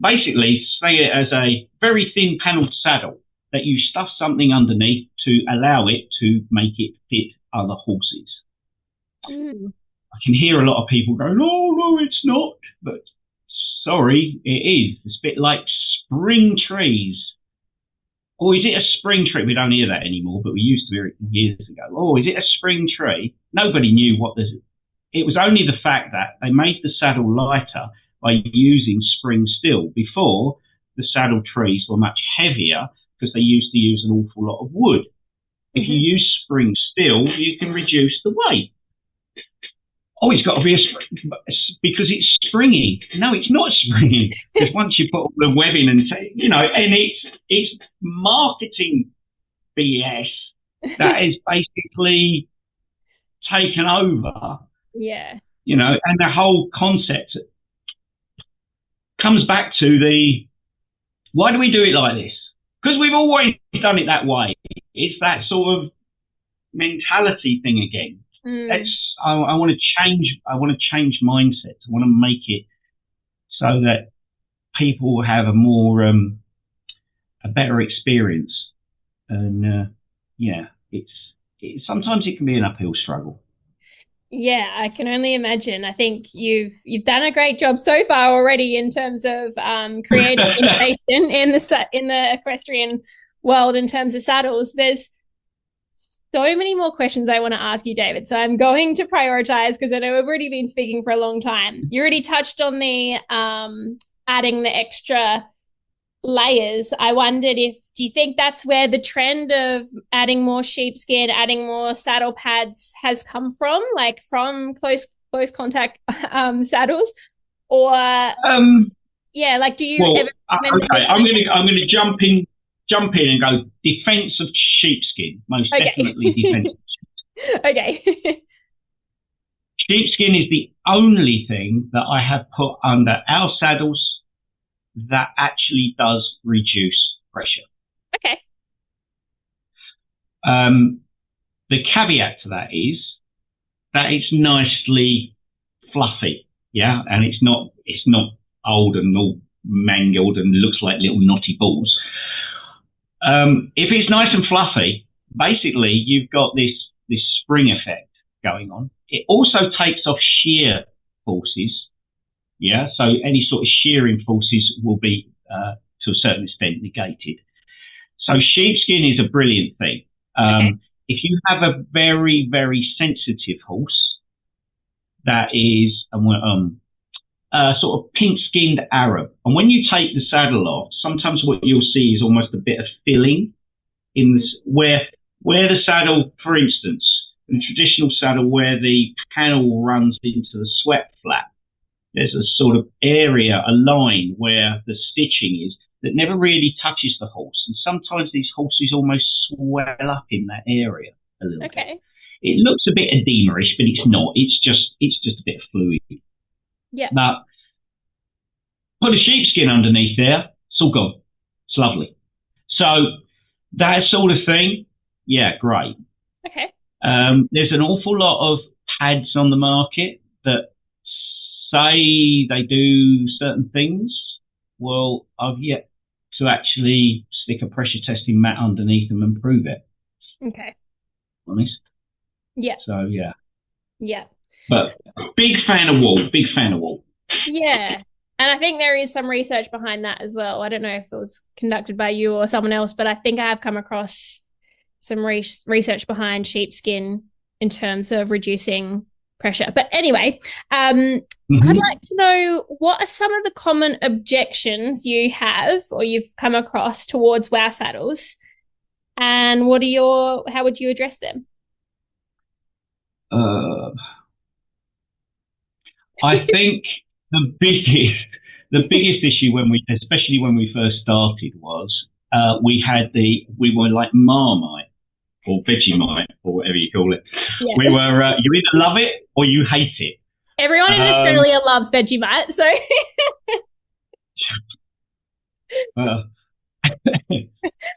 basically say it as a very thin panelled saddle that you stuff something underneath to allow it to make it fit other horses. Mm. I can hear a lot of people going, oh, no, it's not. But sorry, it is. It's a bit like spring trees. or is it a spring tree? We don't hear that anymore, but we used to hear it years ago. Oh, is it a spring tree? Nobody knew what it was. Only the fact that they made the saddle lighter by using spring steel. Before, the saddle trees were much heavier because they used to use an awful lot of wood. If you use spring steel, you can reduce the weight. Oh, it's got to be a spring because it's springy. No, it's not springy because once you put all the webbing and and it's marketing BS that is basically taken over. Yeah. And the whole concept comes back to why do we do it like this? Because we've always done it that way. It's that sort of mentality thing again. I want to change. I want to change mindsets. I want to make it so that people have a better experience. And it's sometimes it can be an uphill struggle. Yeah, I can only imagine. I think you've done a great job so far already in terms of creating innovation in the equestrian world in terms of saddles. There's so many more questions I want to ask you, David. So I'm going to prioritize because I know we've already been speaking for a long time. You already touched on the adding the extra layers. I wondered do you think that's where the trend of adding more sheepskin, adding more saddle pads has come from, like from close contact saddles, or do you ever okay, I'm gonna jump in and go defense of sheepskin, most definitely defense. Okay. Sheepskin is the only thing that I have put under our saddles that actually does reduce pressure. Okay. The caveat to that is that it's nicely fluffy, yeah, and it's not old and all mangled and looks like little knotty balls. If it's nice and fluffy, basically you've got this spring effect going on. It also takes off shear forces. Yeah, so any sort of shearing forces will be, to a certain extent, negated. So sheepskin is a brilliant thing. If you have a very, very sensitive horse that is sort of pink-skinned Arab, and when you take the saddle off, sometimes what you'll see is almost a bit of filling in where the saddle, for instance, the traditional saddle where the panel runs into the swept flap. There's a sort of area, a line where the stitching is that never really touches the horse. And sometimes these horses almost swell up in that area a little bit. It looks a bit edema-ish, but it's not. It's just a bit of fluid. Yeah. But put a sheepskin underneath there, it's all gone. It's lovely. So that sort of thing, yeah, great. Okay. There's an awful lot of pads on the market that say they do certain things. Well, I've yet to actually stick a pressure testing mat underneath them and prove it. Okay. Honest. Yeah. So yeah. Yeah. But big fan of wool. Yeah. And I think there is some research behind that as well. I don't know if it was conducted by you or someone else, but I think I have come across some research behind sheepskin in terms of reducing pressure. But anyway, I'd like to know, what are some of the common objections you have or you've come across towards WoW saddles, and how would you address them? I think the biggest issue especially when we first started, was we were like Marmite or Vegemite or whatever you call it. Yeah. We were you either love it or you hate it. Everyone in Australia loves Vegemite, so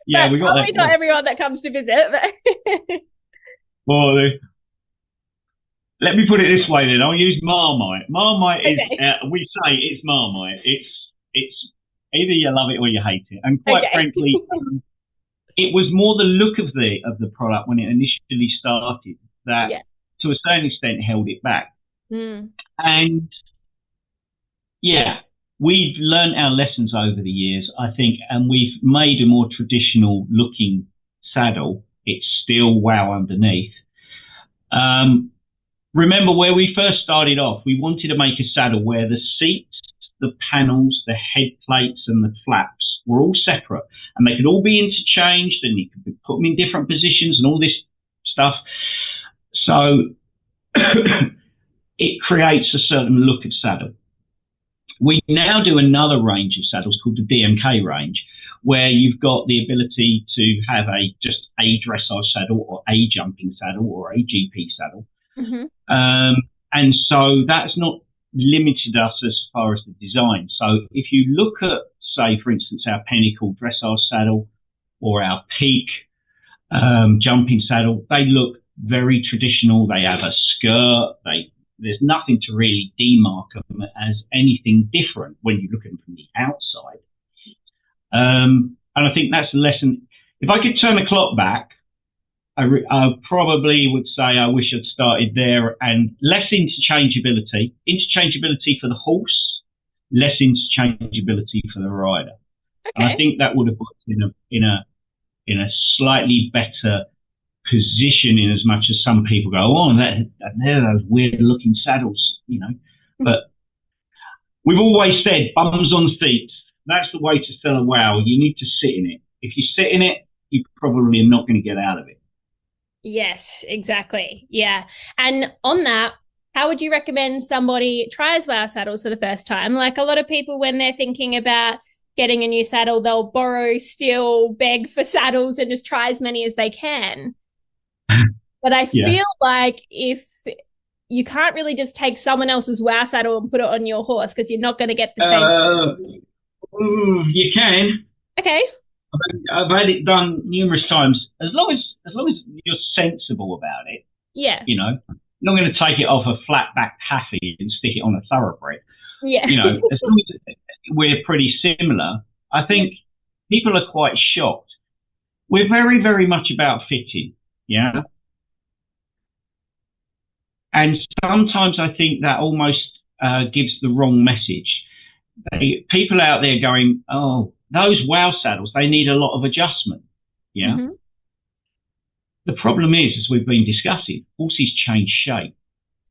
yeah, we got probably not everyone that comes to visit. But well, let me put it this way then. I'll use Marmite. Marmite is we say it's Marmite. It's either you love it or you hate it. And quite frankly, it was more the look of the product when it initially started that, to a certain extent, held it back. And yeah, we've learned our lessons over the years, I think, and we've made a more traditional looking saddle. It's still WoW underneath. Remember where we first started off, we wanted to make a saddle where the seats, the panels, the head plates and the flaps were all separate and they could all be interchanged and you could put them in different positions and all this stuff. So it creates a certain look of saddle. We now do another range of saddles called the DMK range, where you've got the ability to have just a dressage saddle or a jumping saddle or a GP saddle. Mm-hmm. And so that's not limited us as far as the design. So if you look at, say, for instance, our Pinnacle dressage saddle or our Peak jumping saddle, they look very traditional. They have a skirt. There's nothing to really demark them as anything different when you look at them from the outside. And I think that's a lesson. If I could turn the clock back, I probably would say I wish I'd started there, and less interchangeability for the horse, less interchangeability for the rider. Okay. And I think that would have put us in a slightly better position, in as much as some people go, oh, they're those weird looking saddles, you know. But we've always said bums on seats. That's the way to sell a WoW. You need to sit in it. If you sit in it, you probably are not going to get out of it. Yes, exactly. Yeah. And on that, how would you recommend somebody tries WoW saddles for the first time? Like, a lot of people, when they're thinking about getting a new saddle, they'll borrow, steal, beg for saddles and just try as many as they can. But I feel like if you can't really just take someone else's WoW saddle and put it on your horse, because you're not going to get the same. You can. Okay. I've had it done numerous times. As long as you're sensible about it. Yeah. You know, I'm not going to take it off a flat-backed Haffy and stick it on a thoroughbred. Yeah. You know, as long as we're pretty similar, I think people are quite shocked. We're very, very much about fitting. Yeah. And sometimes I think that almost gives the wrong message. People out there going, oh, those WoW saddles, they need a lot of adjustment. Yeah. Mm-hmm. The problem is, as we've been discussing, horses change shape.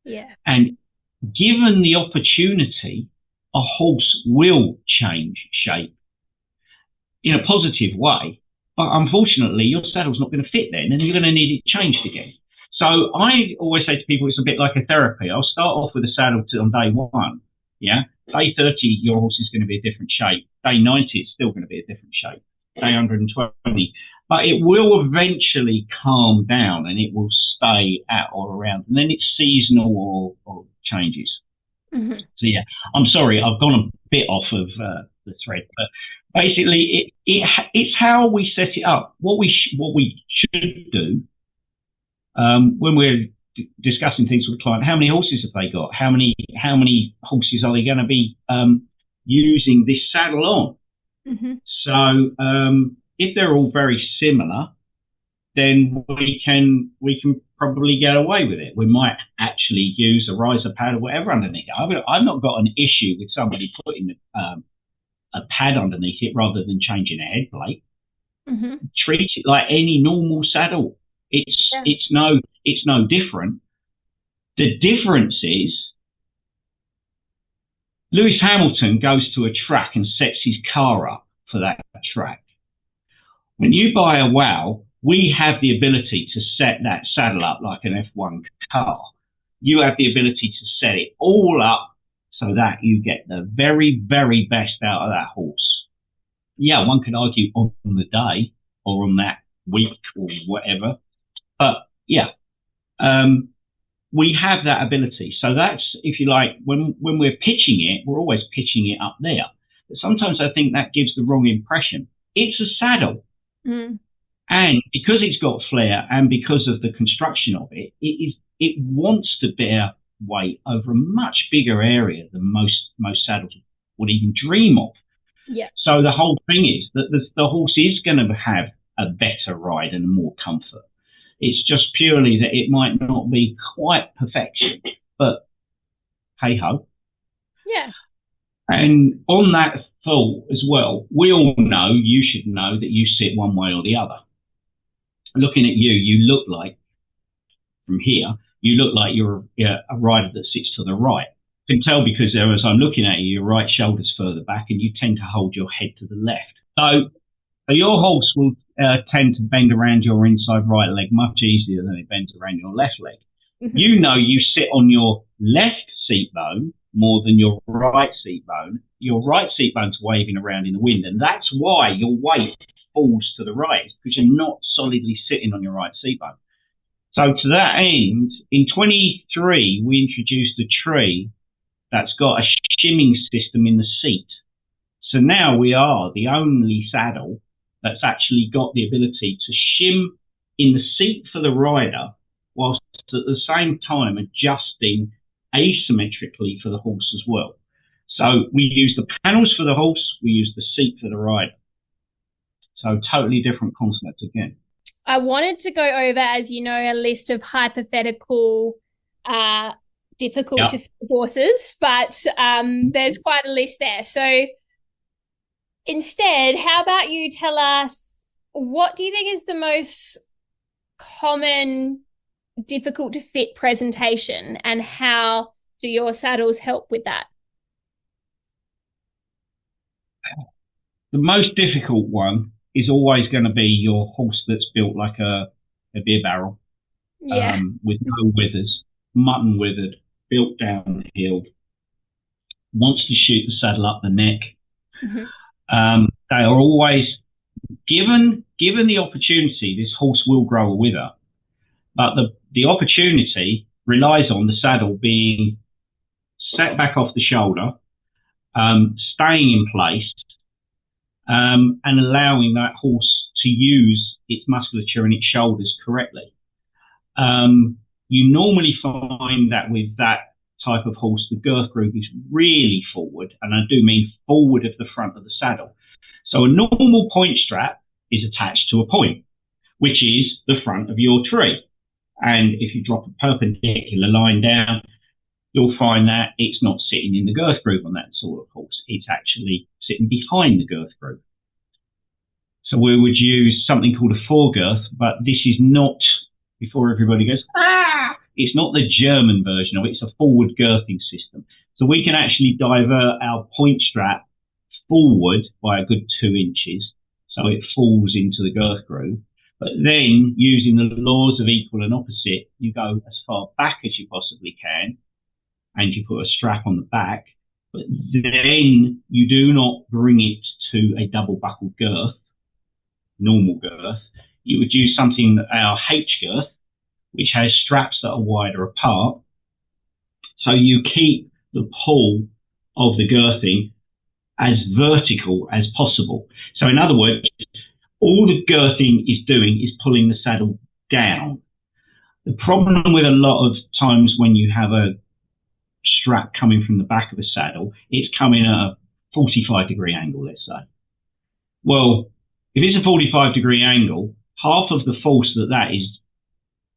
Yeah. And given the opportunity, a horse will change shape in a positive way. But unfortunately, your saddle's not going to fit then, and you're going to need it changed again. So I always say to people, it's a bit like a therapy. I'll start off with a saddle on day 1. Yeah. Day 30, your horse is going to be a different shape. Day 90, it's still going to be a different shape. Day 120. But it will eventually calm down and it will stay at or around. And then it's seasonal or changes. Mm-hmm. So, yeah, I'm sorry, I've gone a bit off of the thread. But basically, it's how we set it up. What we should do when we're discussing things with the client, how many horses have they got? How many horses are they going to be using this saddle on? Mm-hmm. So if they're all very similar, then we can probably get away with it. We might actually use a riser pad or whatever underneath it. I've not got an issue with somebody putting a pad underneath it rather than changing a head plate. Mm-hmm. Treat it like any normal saddle. It's no different. The difference is Lewis Hamilton goes to a track and sets his car up for that track. When you buy a WoW, we have the ability to set that saddle up like an F1 car. You have the ability to set it all up so that you get the very, very best out of that horse. Yeah, one could argue on the day or on that week or whatever. But yeah, we have that ability. So that's, if you like, when we're pitching it, we're always pitching it up there. But sometimes I think that gives the wrong impression. It's a saddle. Mm. And because it's got flair and because of the construction of it, it wants to bear weight over a much bigger area than most saddles would even dream of. Yeah. So the whole thing is that the horse is going to have a better ride and more comfort. It's just purely that it might not be quite perfection, but hey ho. Yeah. And on that thought as well, we all know, you should know, that you sit one way or the other. Looking at you, you look like, from here, you look like you're a rider that sits to the right. I can tell because as I'm looking at you, your right shoulder's further back and you tend to hold your head to the left. So your horse will tend to bend around your inside right leg much easier than it bends around your left leg. Mm-hmm. You know you sit on your left seat bone more than your right seat bone. Your right seat bone's waving around in the wind, and that's why your weight falls to the right, because you're not solidly sitting on your right seat bone. So to that end, in 23, we introduced a tree that's got a shimming system in the seat. So now we are the only saddle that's actually got the ability to shim in the seat for the rider, whilst at the same time adjusting asymmetrically for the horse as well. So we use the panels for the horse, we use the seat for the rider. So totally different concept again. I wanted to go over, as you know, a list of hypothetical, difficult to fit horses, but there's quite a list there. So instead, how about you tell us, what do you think is the most common difficult to fit presentation, and how do your saddles help with that? The most difficult one is always going to be your horse that's built like a beer barrel, with no withers, mutton withered, built downhill, wants to shoot the saddle up the neck. Mm-hmm. They are always given the opportunity. This horse will grow a wither, but the opportunity relies on the saddle being set back off the shoulder, staying in place, and allowing that horse to use its musculature and its shoulders correctly. You normally find that with that type of horse, the girth group is really forward, and I do mean forward of the front of the saddle. So a normal point strap is attached to a point, which is the front of your tree. And if you drop a perpendicular line down, you'll find that it's not sitting in the girth group on that sort of horse. It's actually sitting behind the girth group. So we would use something called a foregirth, but this is not, before everybody goes, it's not the German version of it. It's a forward girthing system. So we can actually divert our point strap forward by a good 2 inches, so it falls into the girth groove. But then, using the laws of equal and opposite, you go as far back as you possibly can, and you put a strap on the back, but then you do not bring it to a double buckled girth, normal girth. You would use something, our H girth, which has straps that are wider apart. So you keep the pull of the girthing as vertical as possible. So in other words, all the girthing is doing is pulling the saddle down. The problem with a lot of times when you have a strap coming from the back of a saddle, it's coming at a 45-degree angle, let's say. Well, if it's a 45-degree angle, half of the force that is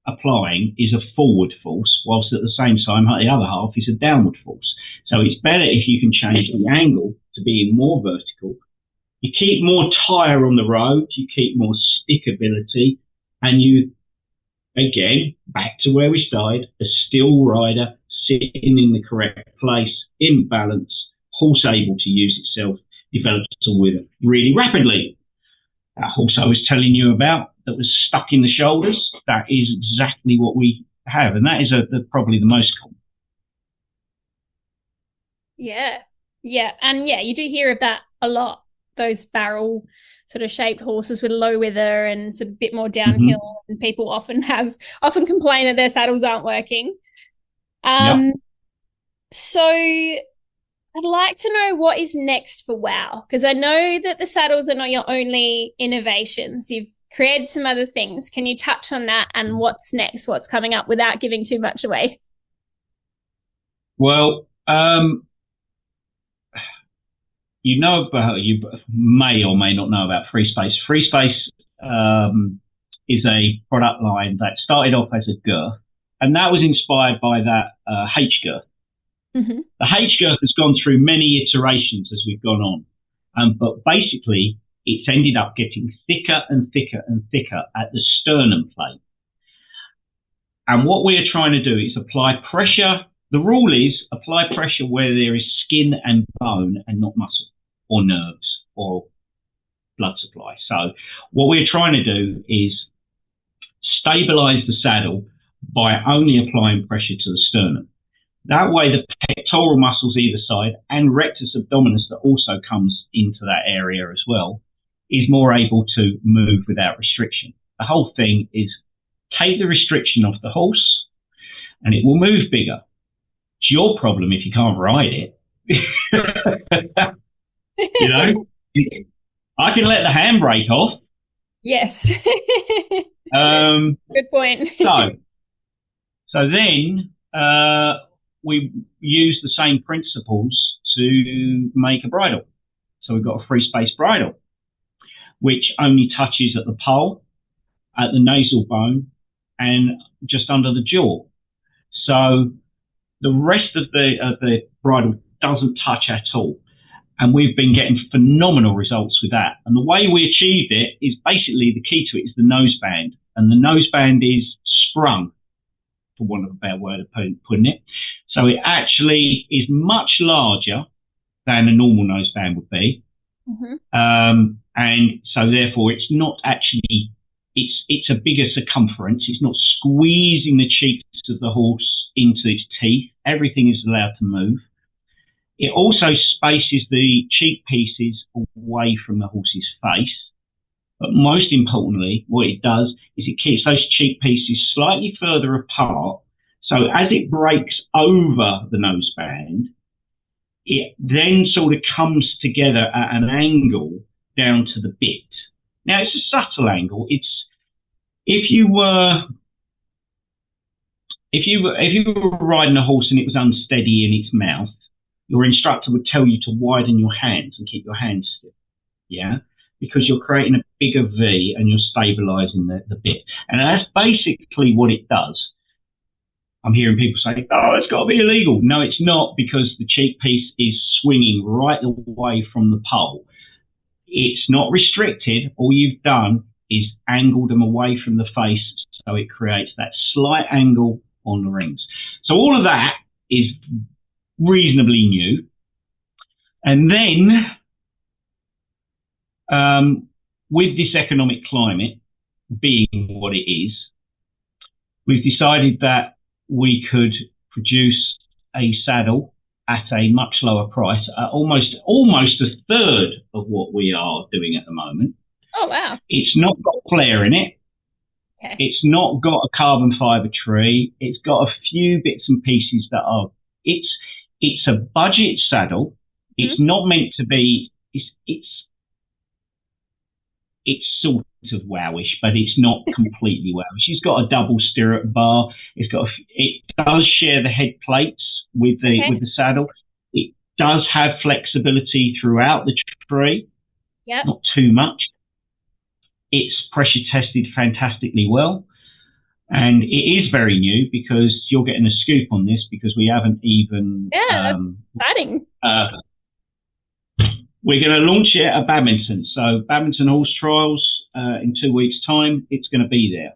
applying is a forward force, whilst at the same time the other half is a downward force. So it's better if you can change the angle to being more vertical. You keep more tire on the road, you keep more stickability, and you, again, back to where we started, a still rider sitting in the correct place, in balance, horse able to use itself, develops a wither really rapidly. That horse I was telling you about that was stuck in the shoulders, that is exactly what we have, and that is probably the most common. Yeah, and you do hear of that a lot. Those barrel sort of shaped horses with low wither and sort of a bit more downhill, mm-hmm. and people often complain that their saddles aren't working. So I'd like to know what is next for WoW, because I know that the saddles are not your only innovations. You've created some other things. Can you touch on that and what's next, what's coming up, without giving too much away? Well, you may or may not know about Free Space. Free Space is a product line that started off as a girth, and that was inspired by that H girth. Mm-hmm. The H-girth has gone through many iterations as we've gone on, but basically it's ended up getting thicker and thicker and thicker at the sternum plate. And what we are trying to do is apply pressure. The rule is apply pressure where there is skin and bone and not muscle or nerves or blood supply. So what we're trying to do is stabilize the saddle by only applying pressure to the sternum. That way the pectoral muscles either side and rectus abdominis that also comes into that area as well is more able to move without restriction. The whole thing is take the restriction off the horse and it will move bigger. It's your problem if you can't ride it. You know, I can let the handbrake off. Yes. Good point. So then we use the same principles to make a bridle. So we've got a free space bridle, which only touches at the pole, at the nasal bone, and just under the jaw. So the rest of the bridle doesn't touch at all. And we've been getting phenomenal results with that. And the way we achieved it is basically the key to it is the noseband. And the noseband is sprung, for want of a better word of putting it. So it actually is much larger than a normal noseband would be. Mm-hmm. And so therefore it's not actually, it's a bigger circumference. It's not squeezing the cheeks of the horse into its teeth. Everything is allowed to move. It also spaces the cheek pieces away from the horse's face. But most importantly, what it does is it keeps those cheek pieces slightly further apart. So as it breaks over the noseband, it then sort of comes together at an angle down to the bit. Now, it's a subtle angle. It's, if you were riding a horse and it was unsteady in its mouth, your instructor would tell you to widen your hands and keep your hands still. Yeah. Because you're creating a bigger V and you're stabilizing the bit. And that's basically what it does. I'm hearing people say, oh, it's got to be illegal. No, it's not, because the cheek piece is swinging right away from the pole. It's not restricted. All you've done is angled them away from the face, so it creates that slight angle on the rings. So all of that is reasonably new. And then with this economic climate being what it is, we've decided that we could produce a saddle at a much lower price, at almost a third of what we are doing at the moment. Oh, wow. It's not got Flair in it. Okay. It's not got a carbon fiber tree. It's got a few bits and pieces that are, it's a budget saddle. It's not meant to be, it's sort of wowish, but it's not completely wowish. It's got a double stirrup bar. It does share the head plates with the saddle. It does have flexibility throughout the tree. Yep. Not too much. It's pressure tested fantastically well. And it is very new, because you're getting a scoop on this, because we haven't even... Yeah, that's exciting. We're going to launch it at Badminton. So Badminton Horse Trials in 2 weeks' time, it's going to be there.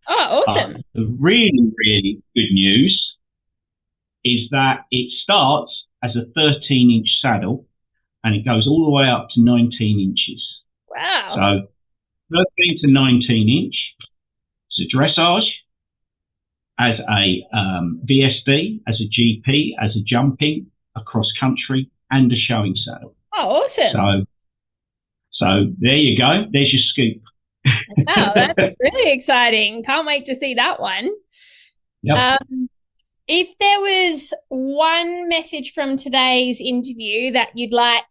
Oh, awesome. The really, really good news is that it starts as a 13-inch saddle and it goes all the way up to 19 inches. Wow. So 13 to 19 inch as a dressage, as a VSD, as a GP, as a jumping, a cross country, and a showing saddle. Oh, awesome. So there you go. There's your scoop. Wow, that's really exciting. Can't wait to see that one. Yep. If there was one message from today's interview that you'd like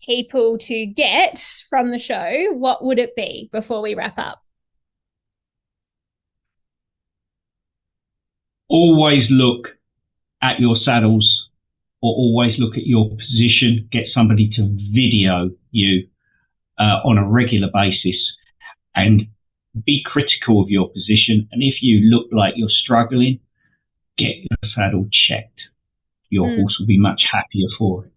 people to get from the show, what would it be before we wrap up? Always look at your saddles, or always look at your position. Get somebody to video you on a regular basis, and be critical of your position. And if you look like you're struggling, get your saddle checked. your horse will be much happier for it.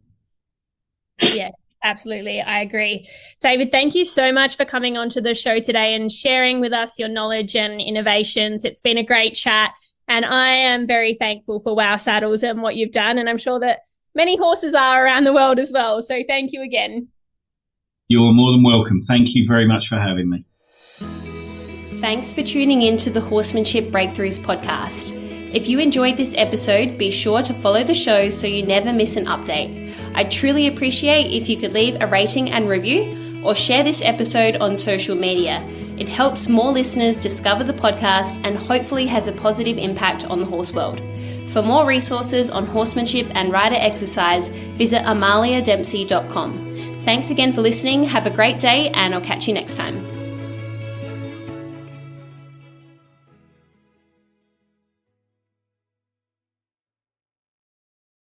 Yeah, absolutely. I agree. David, thank you so much for coming onto the show today and sharing with us your knowledge and innovations. It's been a great chat, and I am very thankful for WoW Saddles and what you've done, and I'm sure that many horses are around the world as well. So thank you again. You're more than welcome. Thank you very much for having me. Thanks for tuning in to the Horsemanship Breakthroughs podcast. If you enjoyed this episode, be sure to follow the show so you never miss an update. I'd truly appreciate if you could leave a rating and review or share this episode on social media. It helps more listeners discover the podcast and hopefully has a positive impact on the horse world. For more resources on horsemanship and rider exercise, visit amaliadempsey.com. Thanks again for listening. Have a great day, and I'll catch you next time.